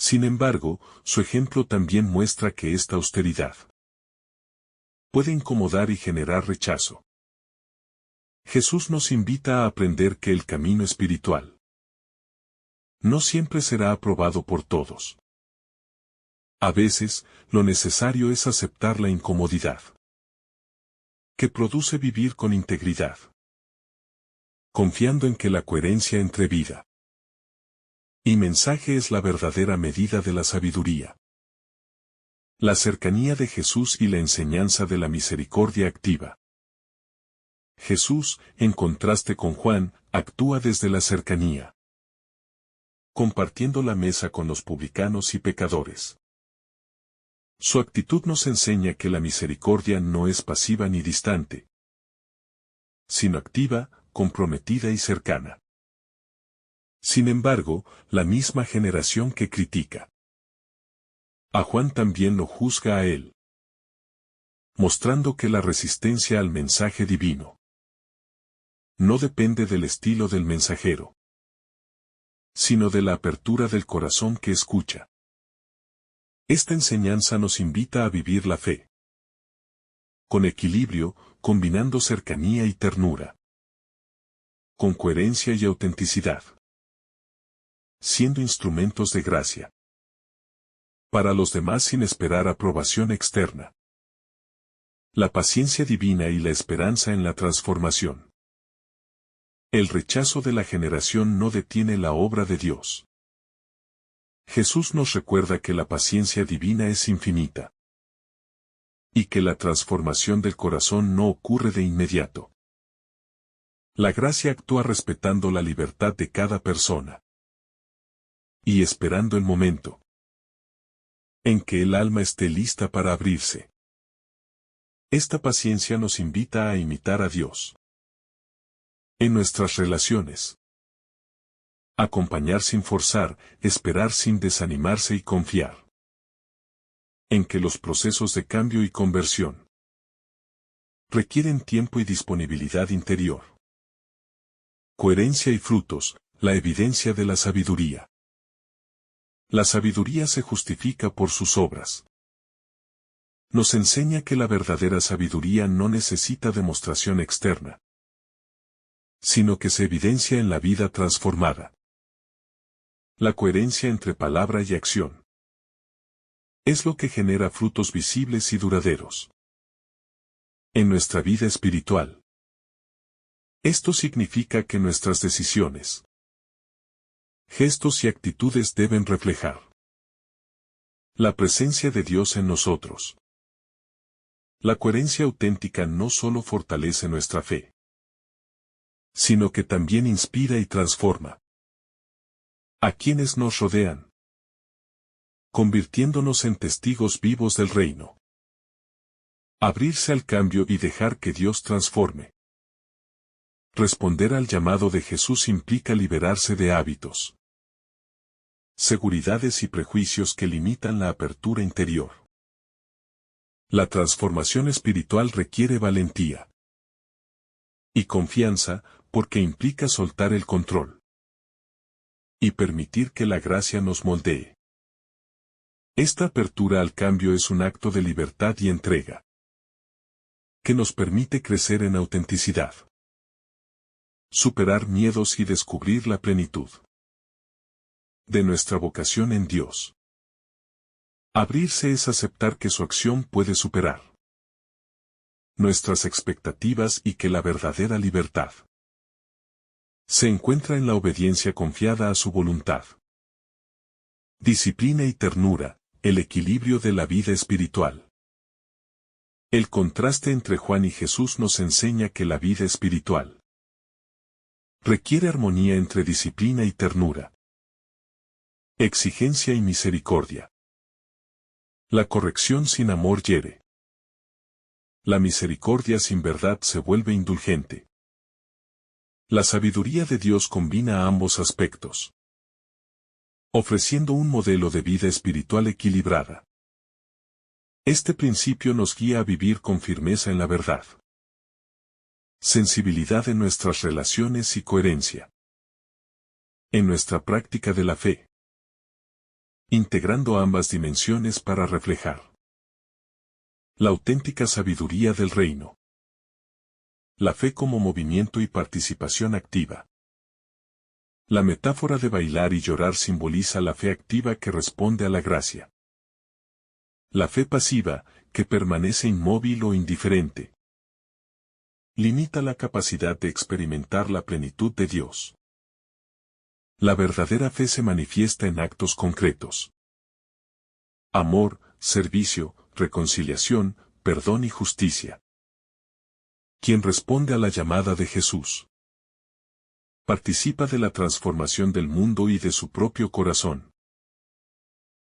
S1: Sin embargo, su ejemplo también muestra que esta austeridad puede incomodar y generar rechazo. Jesús nos invita a aprender que el camino espiritual no siempre será aprobado por todos. A veces, lo necesario es aceptar la incomodidad que produce vivir con integridad, confiando en que la coherencia entre vida y mensaje es la verdadera medida de la sabiduría. La cercanía de Jesús y la enseñanza de la misericordia activa. Jesús, en contraste con Juan, actúa desde la cercanía, compartiendo la mesa con los publicanos y pecadores. Su actitud nos enseña que la misericordia no es pasiva ni distante, sino activa, comprometida y cercana. Sin embargo, la misma generación que critica a Juan también lo juzga a él, mostrando que la resistencia al mensaje divino no depende del estilo del mensajero, sino de la apertura del corazón que escucha. Esta enseñanza nos invita a vivir la fe con equilibrio, combinando cercanía y ternura, con coherencia y autenticidad, siendo instrumentos de gracia para los demás sin esperar aprobación externa. La paciencia divina y la esperanza en la transformación. El rechazo de la generación no detiene la obra de Dios. Jesús nos recuerda que la paciencia divina es infinita y que la transformación del corazón no ocurre de inmediato. La gracia actúa respetando la libertad de cada persona y esperando el momento en que el alma esté lista para abrirse. Esta paciencia nos invita a imitar a Dios en nuestras relaciones. Acompañar sin forzar, esperar sin desanimarse y confiar en que los procesos de cambio y conversión requieren tiempo y disponibilidad interior. Coherencia y frutos, la evidencia de la sabiduría. La sabiduría se justifica por sus obras. Nos enseña que la verdadera sabiduría no necesita demostración externa, sino que se evidencia en la vida transformada. La coherencia entre palabra y acción es lo que genera frutos visibles y duraderos en nuestra vida espiritual. Esto significa que nuestras decisiones, gestos y actitudes deben reflejar la presencia de Dios en nosotros. La coherencia auténtica no solo fortalece nuestra fe, sino que también inspira y transforma a quienes nos rodean, convirtiéndonos en testigos vivos del reino. Abrirse al cambio y dejar que Dios transforme. Responder al llamado de Jesús implica liberarse de hábitos, seguridades y prejuicios que limitan la apertura interior. La transformación espiritual requiere valentía y confianza, porque implica soltar el control y permitir que la gracia nos moldee. Esta apertura al cambio es un acto de libertad y entrega que nos permite crecer en autenticidad, superar miedos y descubrir la plenitud de nuestra vocación en Dios. Abrirse es aceptar que su acción puede superar nuestras expectativas y que la verdadera libertad se encuentra en la obediencia confiada a su voluntad. Disciplina y ternura, el equilibrio de la vida espiritual. El contraste entre Juan y Jesús nos enseña que la vida espiritual requiere armonía entre disciplina y ternura, exigencia y misericordia. La corrección sin amor hiere. La misericordia sin verdad se vuelve indulgente. La sabiduría de Dios combina ambos aspectos, ofreciendo un modelo de vida espiritual equilibrada. Este principio nos guía a vivir con firmeza en la verdad, sensibilidad en nuestras relaciones y coherencia en nuestra práctica de la fe, integrando ambas dimensiones para reflejar la auténtica sabiduría del reino. La fe como movimiento y participación activa. La metáfora de bailar y llorar simboliza la fe activa que responde a la gracia. La fe pasiva, que permanece inmóvil o indiferente, limita la capacidad de experimentar la plenitud de Dios. La verdadera fe se manifiesta en actos concretos. Amor, servicio, reconciliación, perdón y justicia. Quien responde a la llamada de Jesús participa de la transformación del mundo y de su propio corazón,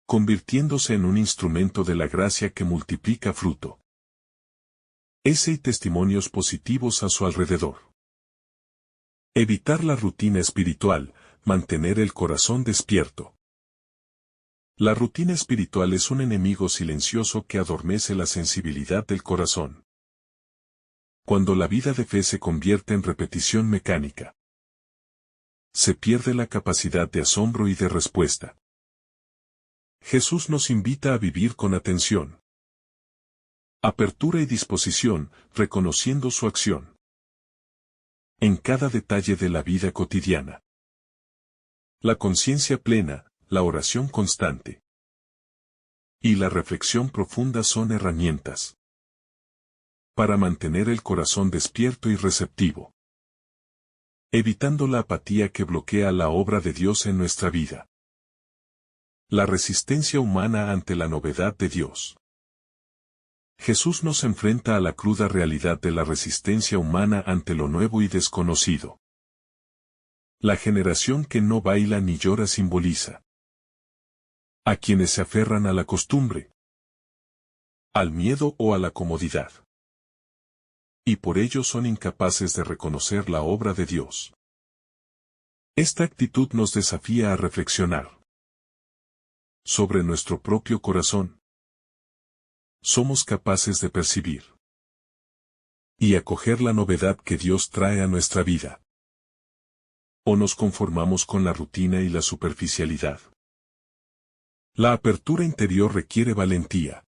S1: convirtiéndose en un instrumento de la gracia que multiplica fruto. Ese y testimonios positivos a su alrededor. Evitar la rutina espiritual, mantener el corazón despierto. La rutina espiritual es un enemigo silencioso que adormece la sensibilidad del corazón. Cuando la vida de fe se convierte en repetición mecánica, se pierde la capacidad de asombro y de respuesta. Jesús nos invita a vivir con atención, apertura y disposición, reconociendo su acción en cada detalle de la vida cotidiana. La conciencia plena, la oración constante y la reflexión profunda son herramientas para mantener el corazón despierto y receptivo, evitando la apatía que bloquea la obra de Dios en nuestra vida. La resistencia humana ante la novedad de Dios. Jesús nos enfrenta a la cruda realidad de la resistencia humana ante lo nuevo y desconocido. La generación que no baila ni llora simboliza a quienes se aferran a la costumbre, al miedo o a la comodidad, y por ello son incapaces de reconocer la obra de Dios. Esta actitud nos desafía a reflexionar sobre nuestro propio corazón. ¿Somos capaces de percibir y acoger la novedad que Dios trae a nuestra vida? ¿O nos conformamos con la rutina y la superficialidad? La apertura interior requiere valentía,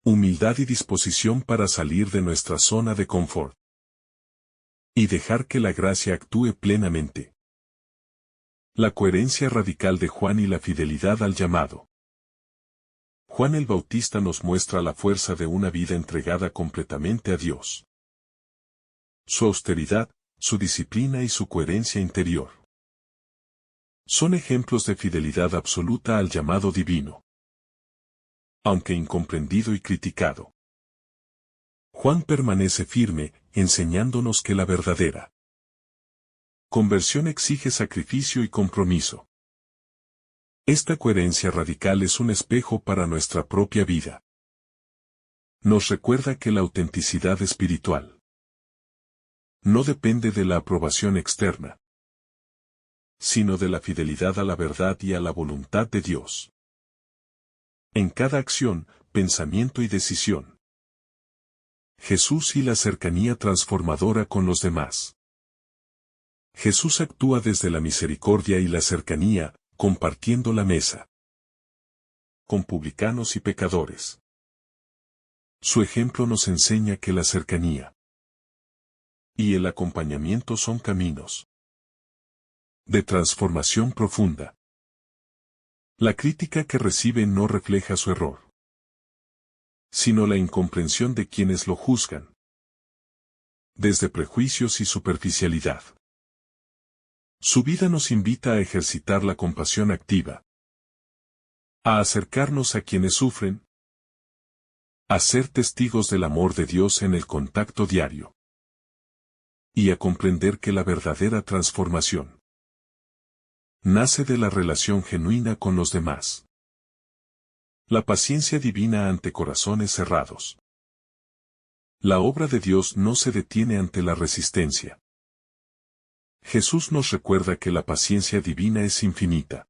S1: humildad y disposición para salir de nuestra zona de confort y dejar que la gracia actúe plenamente. La coherencia radical de Juan y la fidelidad al llamado. Juan el Bautista nos muestra la fuerza de una vida entregada completamente a Dios. Su austeridad, su disciplina y su coherencia interior son ejemplos de fidelidad absoluta al llamado divino. Aunque incomprendido y criticado, Juan permanece firme, enseñándonos que la verdadera conversión exige sacrificio y compromiso. Esta coherencia radical es un espejo para nuestra propia vida. Nos recuerda que la autenticidad espiritual no depende de la aprobación externa, sino de la fidelidad a la verdad y a la voluntad de Dios. En cada acción, pensamiento y decisión. Jesús y la cercanía transformadora con los demás. Jesús actúa desde la misericordia y la cercanía, compartiendo la mesa con publicanos y pecadores. Su ejemplo nos enseña que la cercanía y el acompañamiento son caminos de transformación profunda. La crítica que recibe no refleja su error, sino la incomprensión de quienes lo juzgan, desde prejuicios y superficialidad. Su vida nos invita a ejercitar la compasión activa, a acercarnos a quienes sufren, a ser testigos del amor de Dios en el contacto diario, y a comprender que la verdadera transformación nace de la relación genuina con los demás. La paciencia divina ante corazones cerrados. La obra de Dios no se detiene ante la resistencia. Jesús nos recuerda que la paciencia divina es infinita.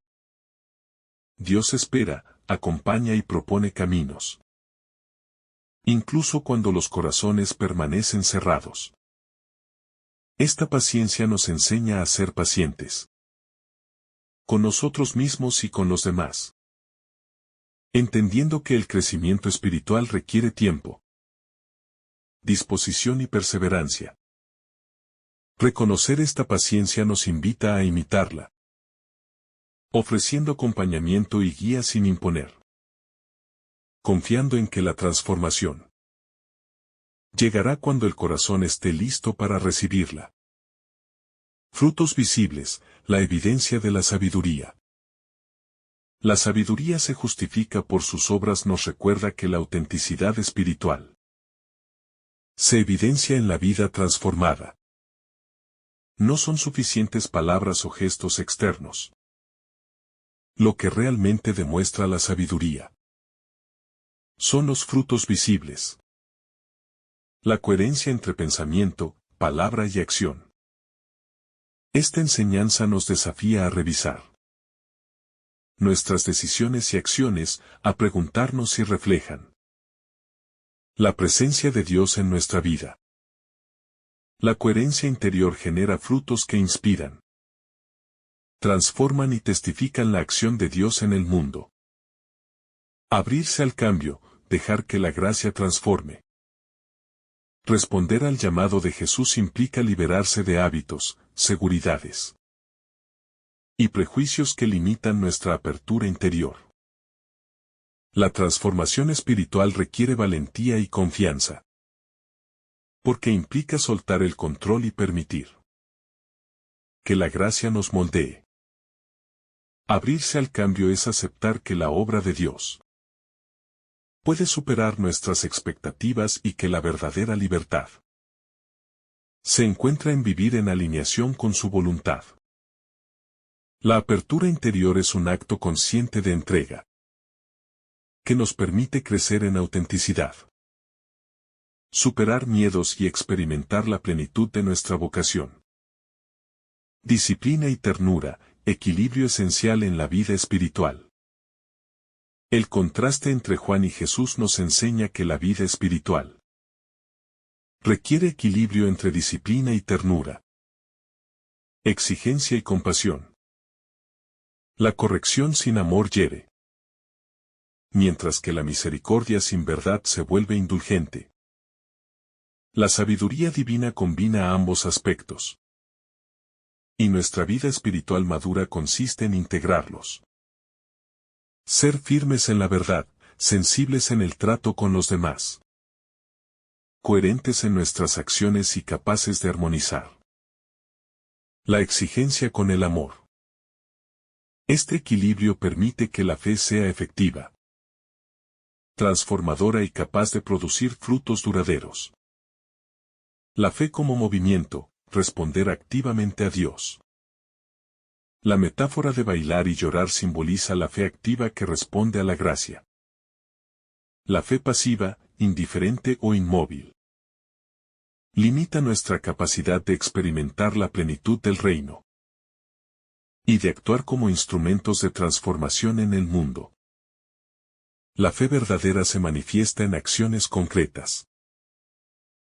S1: Dios espera, acompaña y propone caminos. Incluso cuando los corazones permanecen cerrados. Esta paciencia nos enseña a ser pacientes. Con nosotros mismos y con los demás. Entendiendo que el crecimiento espiritual requiere tiempo, disposición y perseverancia. Reconocer esta paciencia nos invita a imitarla, ofreciendo acompañamiento y guía sin imponer, confiando en que la transformación llegará cuando el corazón esté listo para recibirla. Frutos visibles, la evidencia de la sabiduría. La sabiduría se justifica por sus obras, nos recuerda que la autenticidad espiritual se evidencia en la vida transformada. No son suficientes palabras o gestos externos. Lo que realmente demuestra la sabiduría son los frutos visibles. La coherencia entre pensamiento, palabra y acción. Esta enseñanza nos desafía a revisar nuestras decisiones y acciones, a preguntarnos si reflejan la presencia de Dios en nuestra vida. La coherencia interior genera frutos que inspiran, transforman y testifican la acción de Dios en el mundo. Abrirse al cambio, dejar que la gracia transforme. Responder al llamado de Jesús implica liberarse de hábitos, seguridades y prejuicios que limitan nuestra apertura interior. La transformación espiritual requiere valentía y confianza, porque implica soltar el control y permitir que la gracia nos moldee. Abrirse al cambio es aceptar que la obra de Dios puede superar nuestras expectativas y que la verdadera libertad se encuentra en vivir en alineación con su voluntad. La apertura interior es un acto consciente de entrega que nos permite crecer en autenticidad, superar miedos y experimentar la plenitud de nuestra vocación. Disciplina y ternura, equilibrio esencial en la vida espiritual. El contraste entre Juan y Jesús nos enseña que la vida espiritual requiere equilibrio entre disciplina y ternura, exigencia y compasión. La corrección sin amor hiere, mientras que la misericordia sin verdad se vuelve indulgente. La sabiduría divina combina ambos aspectos, y nuestra vida espiritual madura consiste en integrarlos. Ser firmes en la verdad, sensibles en el trato con los demás, coherentes en nuestras acciones y capaces de armonizar la exigencia con el amor. Este equilibrio permite que la fe sea efectiva, transformadora y capaz de producir frutos duraderos. La fe como movimiento, responder activamente a Dios. La metáfora de bailar y llorar simboliza la fe activa que responde a la gracia. La fe pasiva, indiferente o inmóvil, limita nuestra capacidad de experimentar la plenitud del reino y de actuar como instrumentos de transformación en el mundo. La fe verdadera se manifiesta en acciones concretas.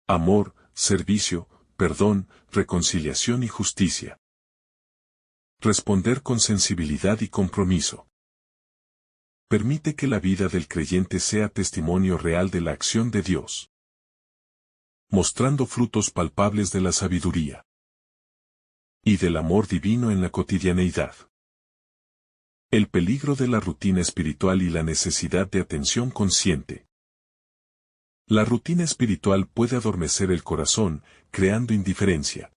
S1: Amor, servicio, perdón, reconciliación y justicia. Responder con sensibilidad y compromiso permite que la vida del creyente sea testimonio real de la acción de Dios, mostrando frutos palpables de la sabiduría y del amor divino en la cotidianeidad. El peligro de la rutina espiritual y la necesidad de atención consciente. La rutina espiritual puede adormecer el corazón, creando indiferencia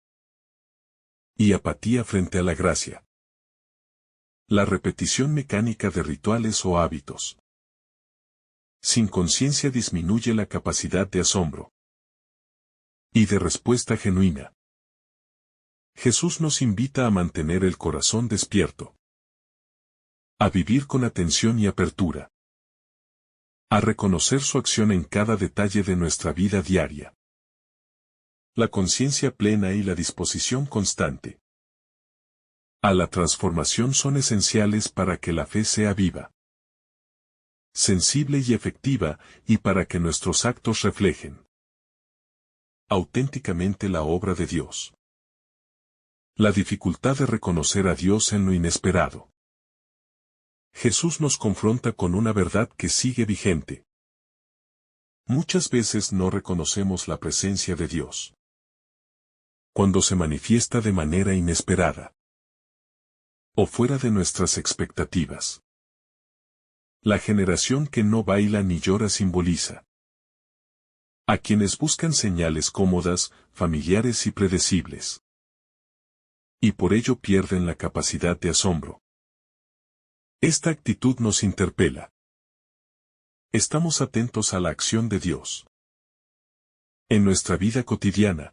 S1: y apatía frente a la gracia. La repetición mecánica de rituales o hábitos sin conciencia disminuye la capacidad de asombro y de respuesta genuina. Jesús nos invita a mantener el corazón despierto, a vivir con atención y apertura, A reconocer su acción en cada detalle de nuestra vida diaria. La conciencia plena y la disposición constante a la transformación son esenciales para que la fe sea viva, sensible y efectiva, y para que nuestros actos reflejen auténticamente la obra de Dios. La dificultad de reconocer a Dios en lo inesperado. Jesús nos confronta con una verdad que sigue vigente. Muchas veces no reconocemos la presencia de Dios cuando se manifiesta de manera inesperada o fuera de nuestras expectativas. La generación que no baila ni llora simboliza a quienes buscan señales cómodas, familiares y predecibles, y por ello pierden la capacidad de asombro. Esta actitud nos interpela. ¿Estamos atentos a la acción de Dios en nuestra vida cotidiana?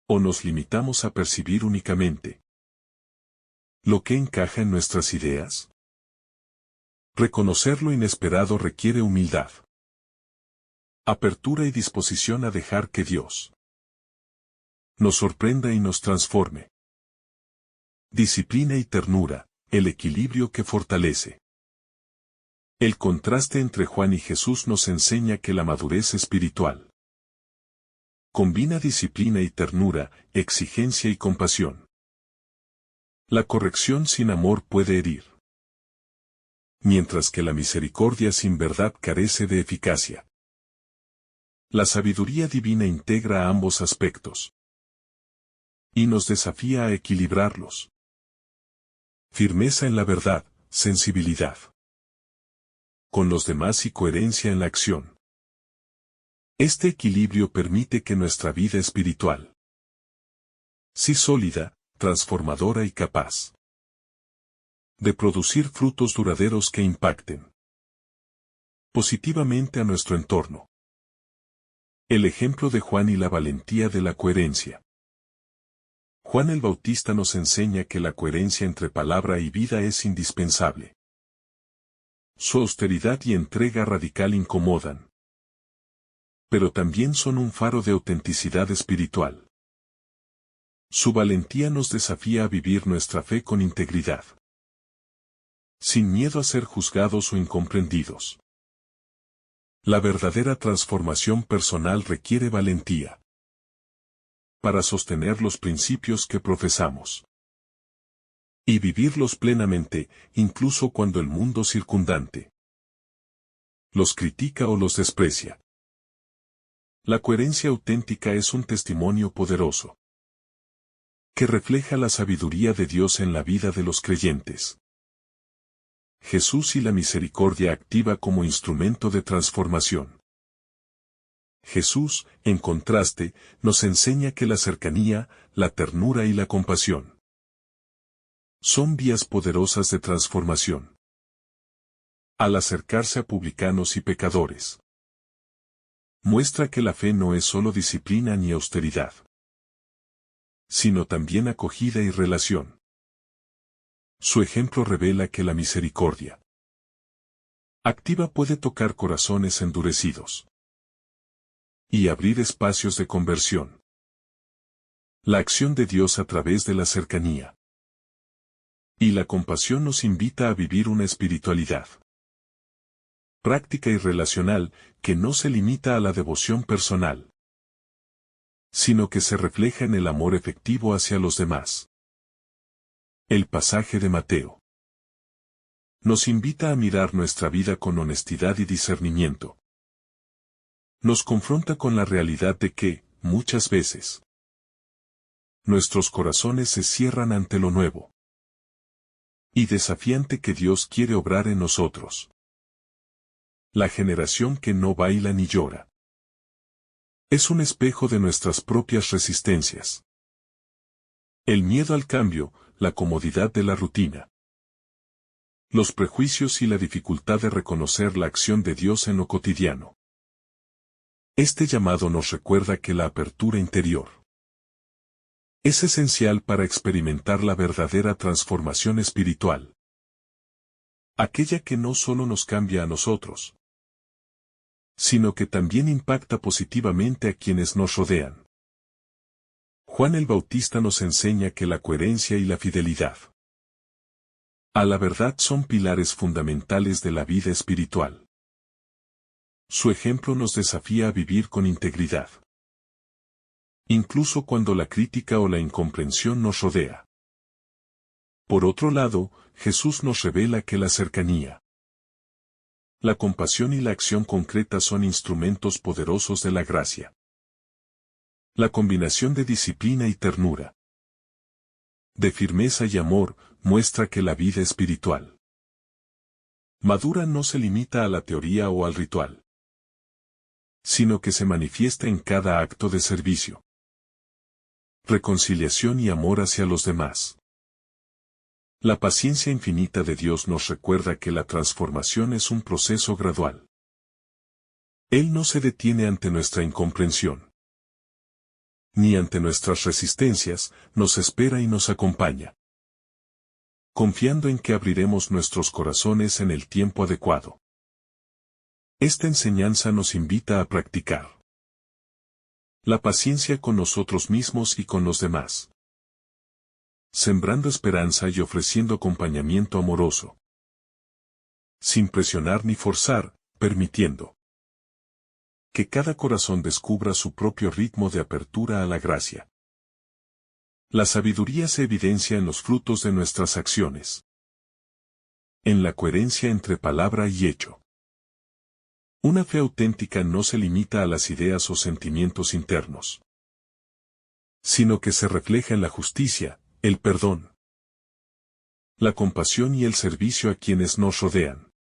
S1: ¿O nos limitamos a percibir únicamente lo que encaja en nuestras ideas? Reconocer lo inesperado requiere humildad, apertura y disposición a dejar que Dios nos sorprenda y nos transforme. Disciplina y ternura, el equilibrio que fortalece. El contraste entre Juan y Jesús nos enseña que la madurez espiritual combina disciplina y ternura, exigencia y compasión. La corrección sin amor puede herir, mientras que la misericordia sin verdad carece de eficacia. La sabiduría divina integra ambos aspectos y nos desafía a equilibrarlos. Firmeza en la verdad, sensibilidad con los demás y coherencia en la acción. Este equilibrio permite que nuestra vida espiritual sea sólida, transformadora y capaz de producir frutos duraderos que impacten positivamente a nuestro entorno. El ejemplo de Juan y la valentía de la coherencia. Juan el Bautista nos enseña que la coherencia entre palabra y vida es indispensable. Su austeridad y entrega radical incomodan, pero también son un faro de autenticidad espiritual. Su valentía nos desafía a vivir nuestra fe con integridad, sin miedo a ser juzgados o incomprendidos. La verdadera transformación personal requiere valentía para sostener los principios que profesamos y vivirlos plenamente, incluso cuando el mundo circundante los critica o los desprecia. La coherencia auténtica es un testimonio poderoso que refleja la sabiduría de Dios en la vida de los creyentes. Jesús y la misericordia activa como instrumento de transformación. Jesús, en contraste, nos enseña que la cercanía, la ternura y la compasión son vías poderosas de transformación. Al acercarse a publicanos y pecadores, muestra que la fe no es solo disciplina ni austeridad, sino también acogida y relación. Su ejemplo revela que la misericordia activa puede tocar corazones endurecidos y abrir espacios de conversión. La acción de Dios a través de la cercanía y la compasión nos invita a vivir una espiritualidad práctica y relacional que no se limita a la devoción personal, sino que se refleja en el amor efectivo hacia los demás. El pasaje de Mateo nos invita a mirar nuestra vida con honestidad y discernimiento. Nos confronta con la realidad de que, muchas veces, nuestros corazones se cierran ante lo nuevo y desafiante que Dios quiere obrar en nosotros. La generación que no baila ni llora es un espejo de nuestras propias resistencias. El miedo al cambio, la comodidad de la rutina, los prejuicios y la dificultad de reconocer la acción de Dios en lo cotidiano. Este llamado nos recuerda que la apertura interior es esencial para experimentar la verdadera transformación espiritual. Aquella que no solo nos cambia a nosotros, sino que también impacta positivamente a quienes nos rodean. Juan el Bautista nos enseña que la coherencia y la fidelidad a la verdad son pilares fundamentales de la vida espiritual. Su ejemplo nos desafía a vivir con integridad, incluso cuando la crítica o la incomprensión nos rodea. Por otro lado, Jesús nos revela que la cercanía, la compasión y la acción concreta son instrumentos poderosos de la gracia. La combinación de disciplina y ternura, de firmeza y amor, muestra que la vida espiritual madura no se limita a la teoría o al ritual, sino que se manifiesta en cada acto de servicio, reconciliación y amor hacia los demás. La paciencia infinita de Dios nos recuerda que la transformación es un proceso gradual. Él no se detiene ante nuestra incomprensión, ni ante nuestras resistencias, nos espera y nos acompaña, confiando en que abriremos nuestros corazones en el tiempo adecuado. Esta enseñanza nos invita a practicar la paciencia con nosotros mismos y con los demás, sembrando esperanza y ofreciendo acompañamiento amoroso, sin presionar ni forzar, permitiendo que cada corazón descubra su propio ritmo de apertura a la gracia. La sabiduría se evidencia en los frutos de nuestras acciones, en la coherencia entre palabra y hecho. Una fe auténtica no se limita a las ideas o sentimientos internos, sino que se refleja en la justicia, el perdón, la compasión y el servicio a quienes nos rodean.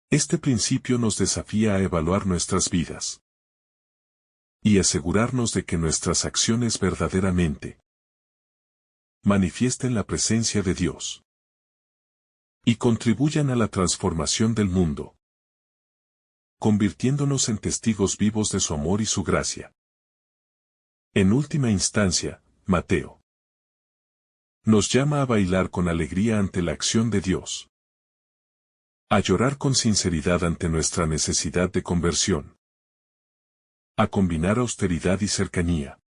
S1: Este principio nos desafía a evaluar nuestras vidas y asegurarnos de que nuestras acciones verdaderamente manifiesten la presencia de Dios y contribuyan a la transformación del mundo, convirtiéndonos en testigos vivos de su amor y su gracia. En última instancia, Mateo nos llama a bailar con alegría ante la acción de Dios, a llorar con sinceridad ante nuestra necesidad de conversión, a combinar austeridad y cercanía,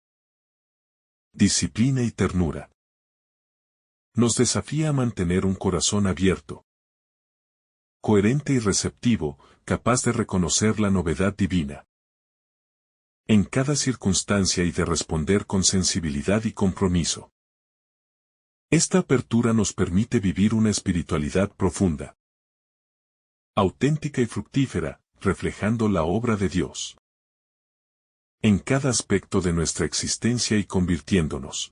S1: disciplina y ternura. Nos desafía a mantener un corazón abierto, coherente y receptivo, capaz de reconocer la novedad divina en cada circunstancia y de responder con sensibilidad y compromiso. Esta apertura nos permite vivir una espiritualidad profunda, auténtica y fructífera, reflejando la obra de Dios en cada aspecto de nuestra existencia y convirtiéndonos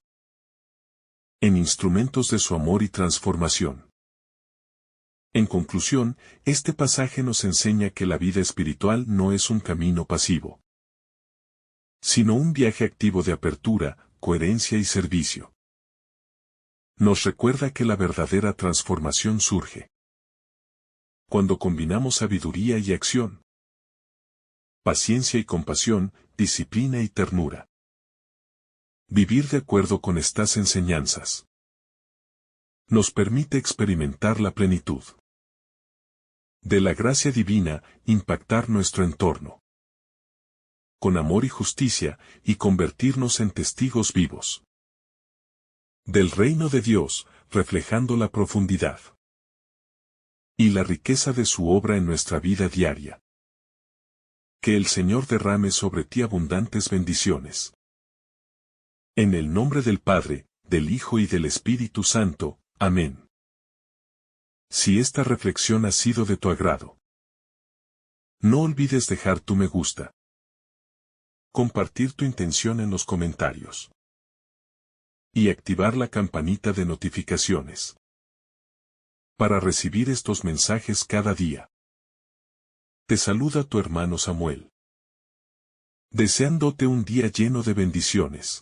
S1: en instrumentos de su amor y transformación. En conclusión, este pasaje nos enseña que la vida espiritual no es un camino pasivo, sino un viaje activo de apertura, coherencia y servicio. Nos recuerda que la verdadera transformación surge cuando combinamos sabiduría y acción, paciencia y compasión, disciplina y ternura. Vivir de acuerdo con estas enseñanzas nos permite experimentar la plenitud de la gracia divina, impactar nuestro entorno con amor y justicia, y convertirnos en testigos vivos del reino de Dios, reflejando la profundidad y la riqueza de su obra en nuestra vida diaria. Que el Señor derrame sobre ti abundantes bendiciones. En el nombre del Padre, del Hijo y del Espíritu Santo. Amén. Si esta reflexión ha sido de tu agrado, no olvides dejar tu me gusta, compartir tu intención en los comentarios y activar la campanita de notificaciones para recibir estos mensajes cada día. Te saluda tu hermano Samuel, deseándote un día lleno de bendiciones.